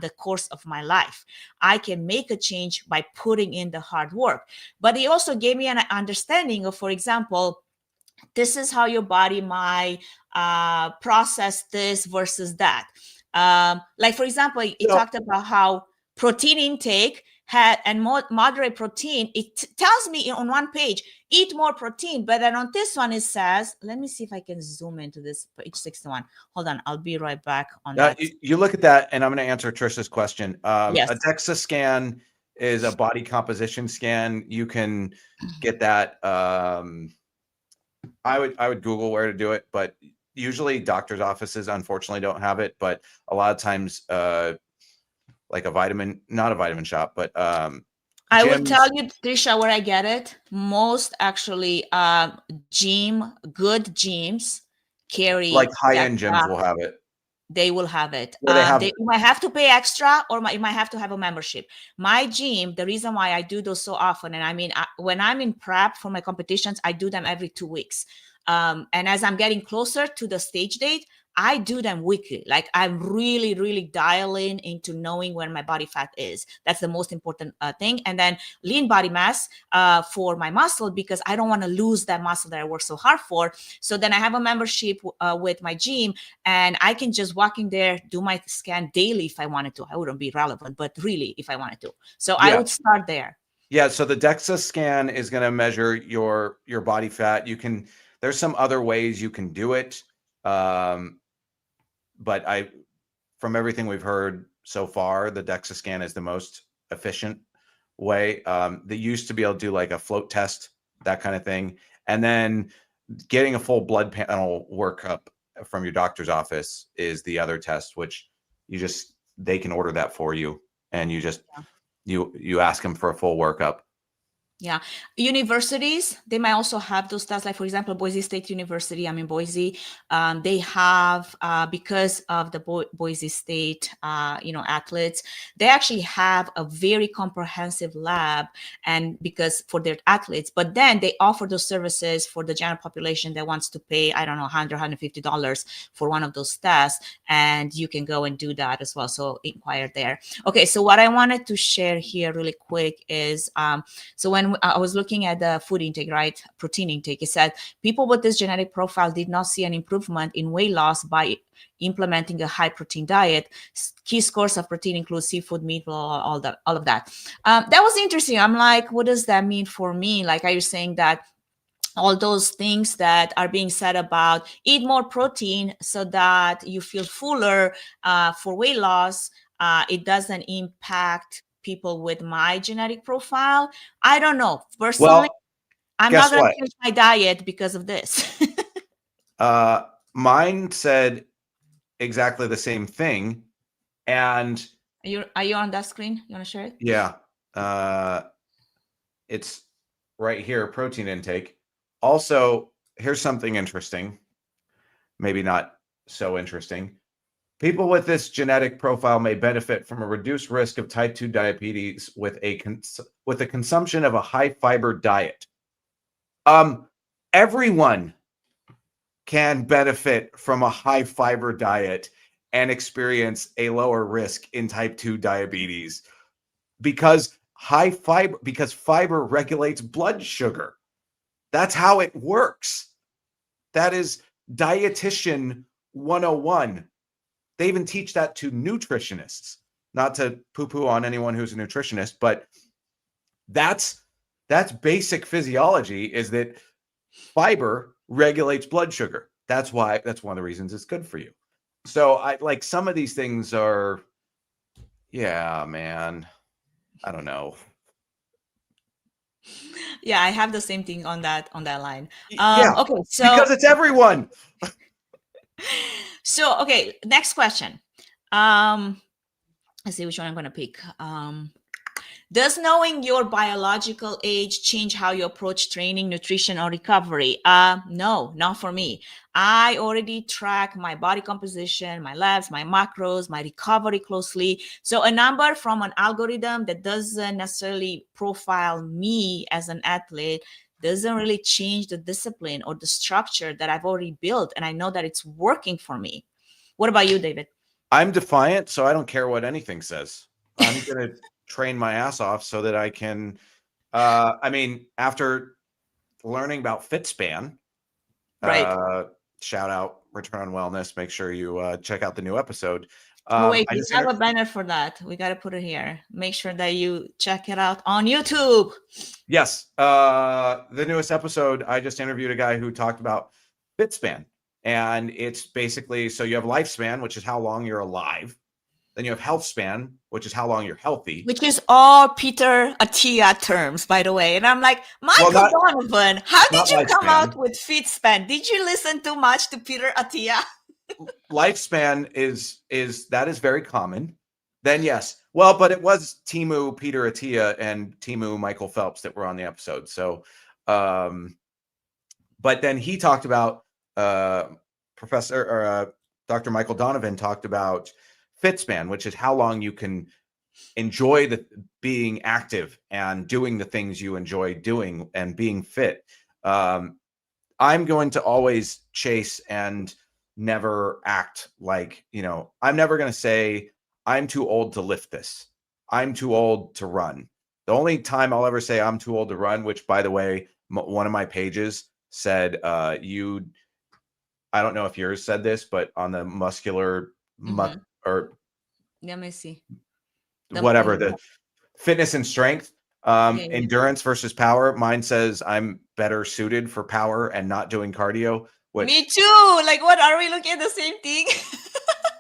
the course of my life. I can make a change by putting in the hard work. But it also gave me an understanding of, for example, this is how your body might process this versus that. Like, for example, it talked about how protein intake and moderate protein. It tells me on one page, eat more protein. But then on this one, it says, let me see if I can zoom into this page 61. Hold on, I'll be right back on that. You look at that, and I'm going to answer Trisha's question. Yes. A DEXA scan is a body composition scan. You can get that. I would Google where to do it, but usually doctor's offices unfortunately don't have it. But a lot of times, like not a vitamin shop, but I will tell you, Trisha, where I get it. Most actually, good gyms carry, like high-end gyms will have it. They will have it. You might have to pay extra, or you might have to have a membership. My gym, the reason why I do those so often, and I mean, when I'm in prep for my competitions, I do them every 2 weeks. And as I'm getting closer to the stage date, I do them weekly. Like I'm really, really dialing into knowing where my body fat is. That's the most important thing. And then lean body mass for my muscle, because I don't want to lose that muscle that I work so hard for. So then I have a membership with my gym, and I can just walk in there, do my scan daily if I wanted to. I wouldn't be relevant, but really if I wanted to. So I would start there. Yeah. So the DEXA scan is going to measure your body fat. There's some other ways you can do it. But from everything we've heard so far, the DEXA scan is the most efficient way. They used to be able to do like a float test, that kind of thing. And then getting a full blood panel workup from your doctor's office is the other test, which they can order that for you. And you ask them for a full workup. Yeah. Universities, they might also have those tests. Like, for example, Boise State University, I'm in Boise. They have, because of the Boise State, athletes, they actually have a very comprehensive lab, and because for their athletes, but then they offer those services for the general population that wants to pay, I don't know, $100, $150 for one of those tests. And you can go and do that as well. So inquire there. Okay. So what I wanted to share here really quick is, so when I was looking at the food intake, right, protein intake, it said people with this genetic profile did not see an improvement in weight loss by implementing a high protein diet. Key scores of protein include seafood, meat, all of that. That was interesting. I'm like, what does that mean for me? Like, are you saying that all those things that are being said about eat more protein so that you feel fuller for weight loss, it doesn't impact people with my genetic profile? I don't know. Personally, I'm not going to change my diet because of this. Mine said exactly the same thing. And are you on that screen? You want to share it? Yeah. It's right here, protein intake. Also, here's something interesting. Maybe not so interesting. People with this genetic profile may benefit from a reduced risk of type 2 diabetes with a consumption of a high fiber diet. Everyone can benefit from a high fiber diet and experience a lower risk in type 2 diabetes because fiber regulates blood sugar. That's how it works. That is dietitian 101. They even teach that to nutritionists. Not to poo-poo on anyone who's a nutritionist, but that's basic physiology, is that fiber regulates blood sugar. That's one of the reasons it's good for you. So I like some of these things are, yeah, man, I don't know. Yeah, I have the same thing on that line. Yeah, okay, so because it's everyone. So, okay, next question. Let's see which one I'm going to pick. Does knowing your biological age change how you approach training, nutrition, or recovery? No, not for me. I already track my body composition, my labs, my macros, my recovery closely. So a number from an algorithm that doesn't necessarily profile me as an athlete doesn't really change the discipline or the structure that I've already built. And I know that it's working for me. What about you, David? I'm defiant, so I don't care what anything says. I'm going to train my ass off so that I can, after learning about FitSpan, right. Shout out Return on Wellness. Make sure you check out the new episode. Wait, we have a banner for that. We got to put it here. Make sure that you check it out on YouTube. Yes. The newest episode, I just interviewed a guy who talked about FitSpan. And it's basically, so you have lifespan, which is how long you're alive. Then you have health span, which is how long you're healthy. Which is all Peter Attia terms, by the way. And I'm like, Michael Donovan, how did you come out with FitSpan? Did you listen too much to Peter Attia? Lifespan is very common. Then yes. Well, but it was Timu Peter Attia and Timu Michael Phelps that were on the episode. So, but then he talked about Dr. Michael Donovan talked about FitSpan, which is how long you can enjoy being active and doing the things you enjoy doing and being fit. I'm going to always chase and never act like, I'm never going to say, I'm too old to lift this. I'm too old to run. The only time I'll ever say I'm too old to run, which by the way, one of my pages said, I don't know if yours said this, but on the muscular or let me see. Whatever, the fitness and strength, endurance versus power. Mine says I'm better suited for power and not doing cardio. Me too. Like, what, are we looking at the same thing?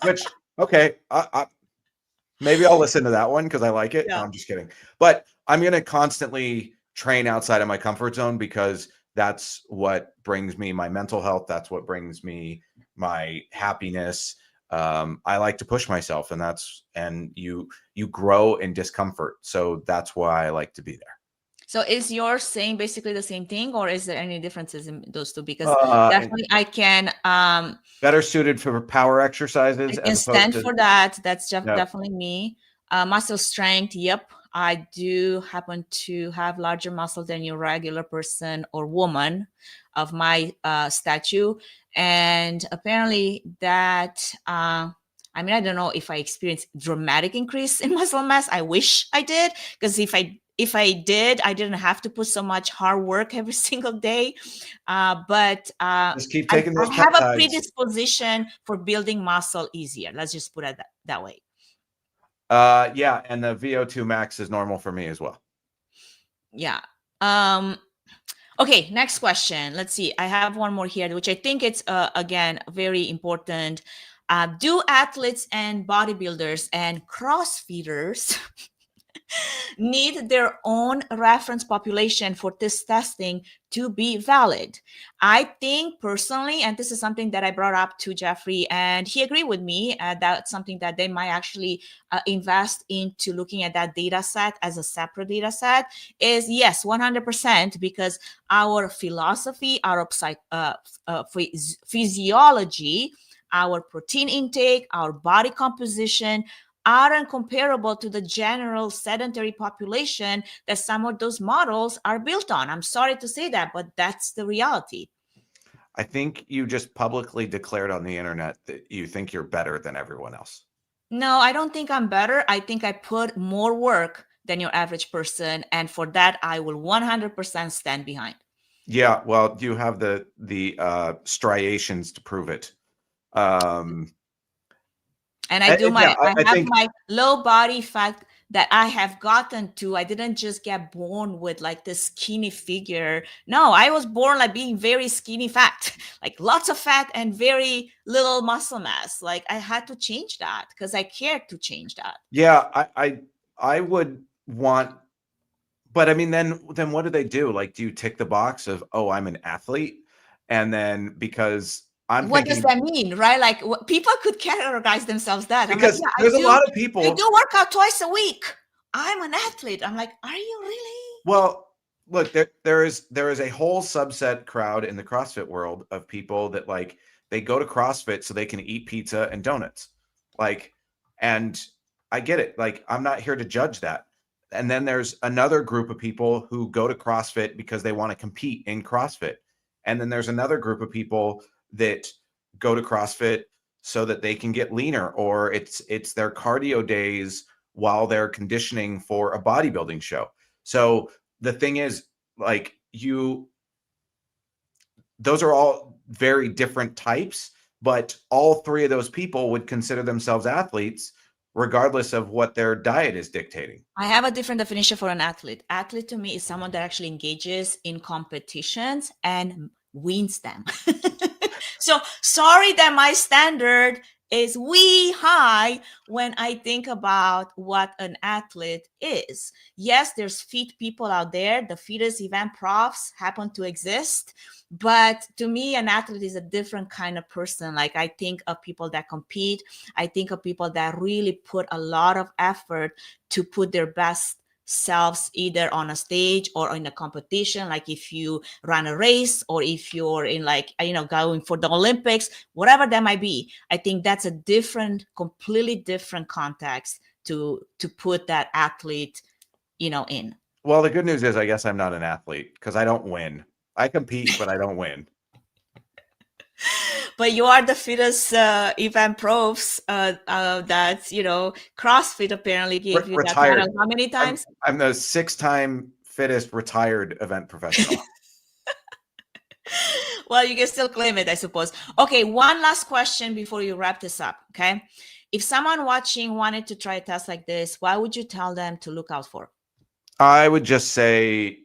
Which, okay, maybe I'll listen to that one because I like it. Yeah. No, I'm just kidding. But I'm going to constantly train outside of my comfort zone because that's what brings me my mental health. That's what brings me my happiness. I like to push myself, and you grow in discomfort. So that's why I like to be there. So is yours saying basically the same thing, or is there any differences in those two? Because definitely I can better suited for power exercises. I can stand for that. That's definitely me. Muscle strength, yep. I do happen to have larger muscle than your regular person or woman of my stature. And apparently that, I mean, I don't know if I experienced dramatic increase in muscle mass. I wish I did, because if I did, I didn't have to put so much hard work every single day. But just keep taking those I have peptides. a predisposition for building muscle easier. Let's just put it that way. Yeah, and the VO2 max is normal for me as well. Yeah. Okay, next question. Let's see. I have one more here, which I think it's again very important. Do athletes and bodybuilders and CrossFitters need their own reference population for this testing to be valid? I think personally, and this is something that I brought up to Jeffrey, and he agreed with me, that's something that they might actually invest into looking at that data set as a separate data set, is yes, 100%, because our philosophy, our physiology, our protein intake, our body composition aren't comparable to the general sedentary population that some of those models are built on. I'm sorry to say that, but that's the reality. I think you just publicly declared on the internet that you think you're better than everyone else. No, I don't think I'm better. I think I put more work than your average person, and for that, I will 100% stand behind. Yeah, well, you have the striations to prove it. And I do I have my low body fat that I have gotten to. I didn't just get born with like this skinny figure. No, I was born like being very skinny fat, like lots of fat and very little muscle mass. Like I had to change that because I cared to change that. Yeah, I would want, but I mean, then what do they do? Like, do you tick the box of, oh, I'm an athlete? And then because what does that mean, right? Like people could categorize themselves that. Because I'm like, yeah, there's a lot of people. I do work out twice a week. I'm an athlete. I'm like, are you really? Well, look, there is a whole subset crowd in the CrossFit world of people that like they go to CrossFit so they can eat pizza and donuts. Like, and I get it. Like, I'm not here to judge that. And then there's another group of people who go to CrossFit because they want to compete in CrossFit. And then there's another group of people that go to CrossFit so that they can get leaner, or it's their cardio days while they're conditioning for a bodybuilding show. So the thing is, like, those are all very different types, but all three of those people would consider themselves athletes regardless of what their diet is dictating. I have a different definition for an athlete. Athlete to me is someone that actually engages in competitions and wins them. So sorry that my standard is way high when I think about what an athlete is. Yes, there's fit people out there. The fittest event profs happen to exist. But to me, an athlete is a different kind of person. Like I think of people that compete. I think of people that really put a lot of effort to put their best selves either on a stage or in a competition, like if you run a race or if you're in like, going for the Olympics, whatever that might be. I think that's a completely different context to put that athlete, in. Well, the good news is I guess I'm not an athlete because I don't win. I compete, but I don't win. But you are the fittest event profs that, you know, CrossFit apparently gave you that Retired. title. How many times? I'm the 6-time fittest retired event professional. Well, you can still claim it, I suppose. Okay, one last question before you wrap this up, okay? If someone watching wanted to try a test like this, what would you tell them to look out for? I would just say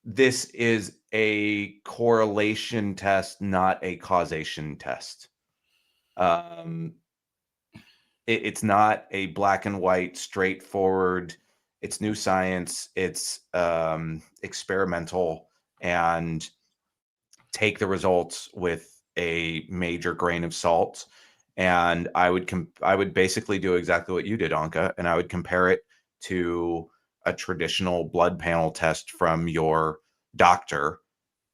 this is a correlation test, not a causation test. It's not a black and white, straightforward. It's new science. It's experimental, and take the results with a major grain of salt. And I would basically do exactly what you did, Anka, and I would compare it to a traditional blood panel test from your doctor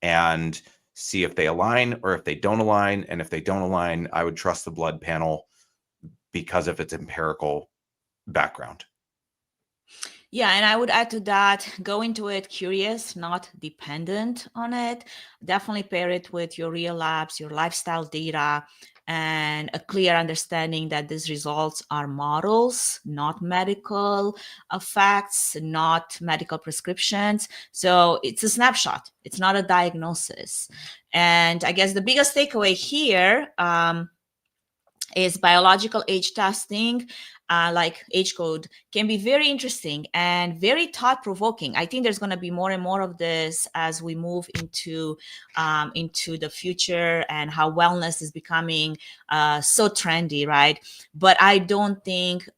and see if they align or if they don't align. And if they don't align, I would trust the blood panel because of its empirical background. Yeah, and I would add to that, go into it curious, not dependent on it. Definitely pair it with your real labs, your lifestyle data, and a clear understanding that these results are models, not medical facts, not medical prescriptions. So it's a snapshot. It's not a diagnosis. And I guess the biggest takeaway here is biological age testing, like AgeCode, can be very interesting and very thought-provoking. I think there's going to be more and more of this as we move into the future, and how wellness is becoming so trendy, right? But I don't think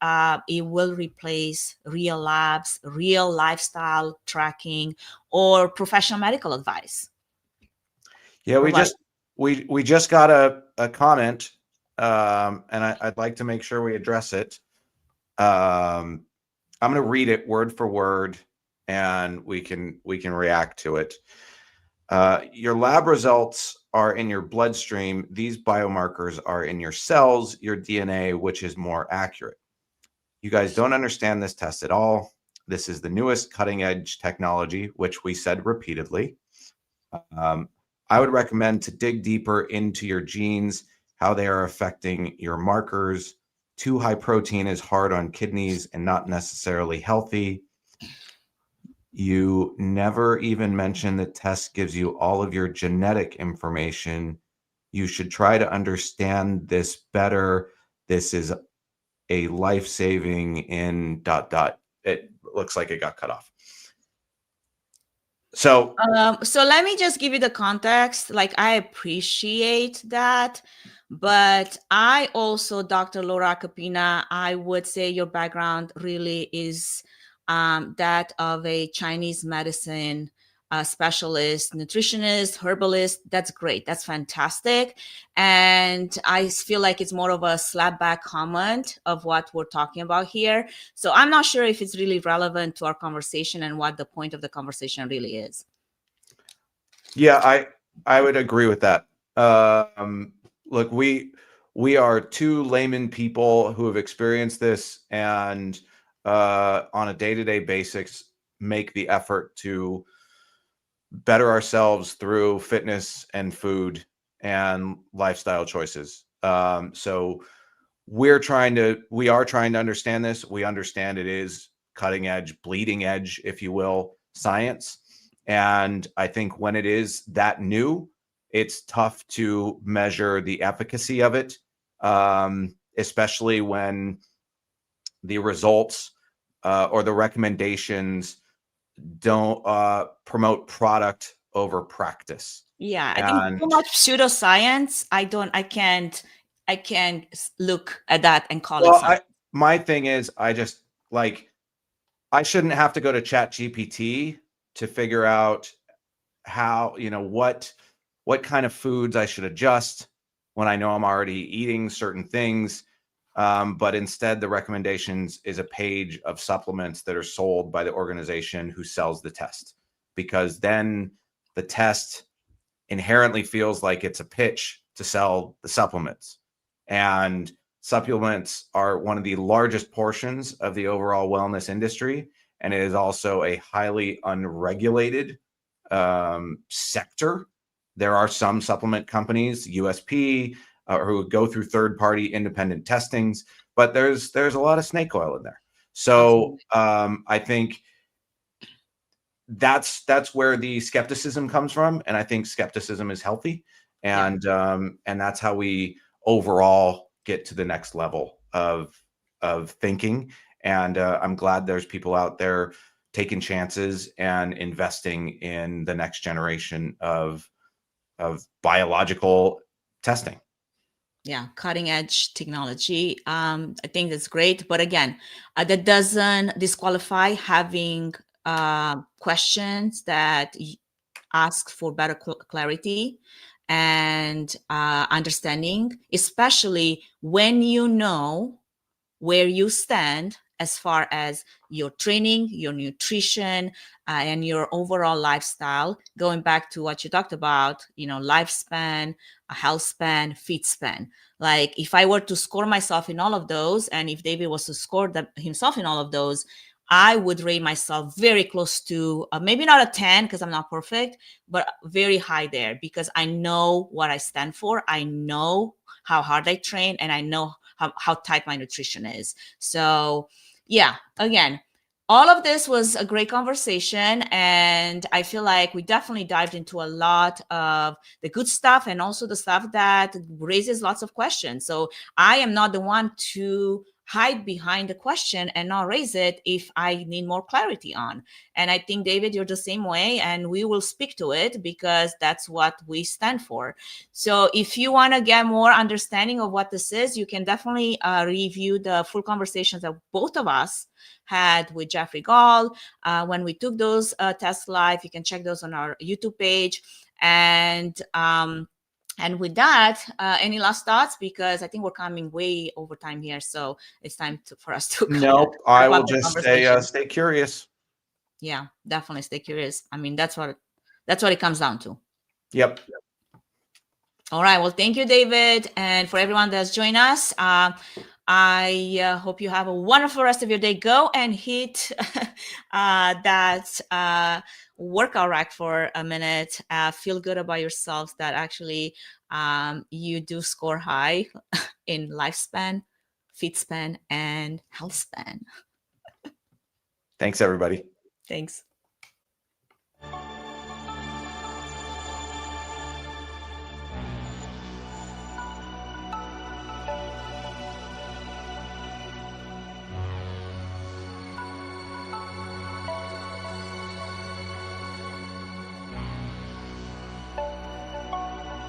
it will replace real labs, real lifestyle tracking, or professional medical advice. Yeah, we just got a comment, and I'd like to make sure we address it. I'm going to read it word for word, and we can react to it. Your lab results are in your bloodstream. These biomarkers are in your cells, your DNA, which is more accurate. You guys don't understand this test at all. This is the newest cutting edge technology, which we said repeatedly. I would recommend to dig deeper into your genes, how they are affecting your markers. Too high protein is hard on kidneys and not necessarily healthy. You never even mention that test gives you all of your genetic information. You should try to understand this better. This is a life-saving in ... It looks like it got cut off. So let me just give you the context. Like, I appreciate that, but I also, Dr. Laura Capina, I would say your background really is that of a Chinese medicine specialist, nutritionist, herbalist. That's great. That's fantastic. And I feel like it's more of a slapback comment of what we're talking about here. So I'm not sure if it's really relevant to our conversation and what the point of the conversation really is. Yeah, I would agree with that. Look, we are two layman people who have experienced this, and on a day-to-day basis make the effort to better ourselves through fitness and food and lifestyle choices. So we are trying to understand this. We understand it is cutting edge, bleeding edge, if you will, science. And I think when it is that new, it's tough to measure the efficacy of it, especially when the results or the recommendations don't promote product over practice. Yeah, I think too much pseudoscience. I can't look at that and call it science. My thing is, I shouldn't have to go to ChatGPT to figure out how, what kind of foods I should adjust when I know I'm already eating certain things. But instead, the recommendations is a page of supplements that are sold by the organization who sells the test, because then the test inherently feels like it's a pitch to sell the supplements. And supplements are one of the largest portions of the overall wellness industry. And it is also a highly unregulated sector. There are some supplement companies, USP, who would go through third-party independent testings, but there's a lot of snake oil in there. So I think that's where the skepticism comes from, and I think skepticism is healthy, and that's how we overall get to the next level of thinking. And I'm glad there's people out there taking chances and investing in the next generation of biological testing. Yeah, cutting edge technology. I think that's great, but again, that doesn't disqualify having questions that ask for better clarity and understanding, especially when you know where you stand as far as your training, your nutrition, and your overall lifestyle. Going back to what you talked about, lifespan, a health span, feet span. Like if I were to score myself in all of those, and if David was to score himself in all of those, I would rate myself very close to maybe not a 10 because I'm not perfect, but very high there because I know what I stand for. I know how hard I train, and I know how tight my nutrition is. So yeah, again, all of this was a great conversation, and I feel like we definitely dived into a lot of the good stuff and also the stuff that raises lots of questions. So I am not the one to hide behind the question and not raise it if I need more clarity on. And I think, David, you're the same way, and we will speak to it because that's what we stand for. So if you want to get more understanding of what this is, you can definitely review the full conversations that both of us had with Jeffrey Gaal when we took those tests live. You can check those on our YouTube page. And with that, any last thoughts? Because I think we're coming way over time here, so it's time for us to. Nope, I will just stay curious. Yeah, definitely stay curious. I mean, that's what it comes down to. Yep. All right. Well, thank you, David, and for everyone that's joined us. I hope you have a wonderful rest of your day. Go and hit that workout rack for a minute. Feel good about yourselves that actually you do score high in lifespan, feet span, and health span. Thanks, everybody. Thanks.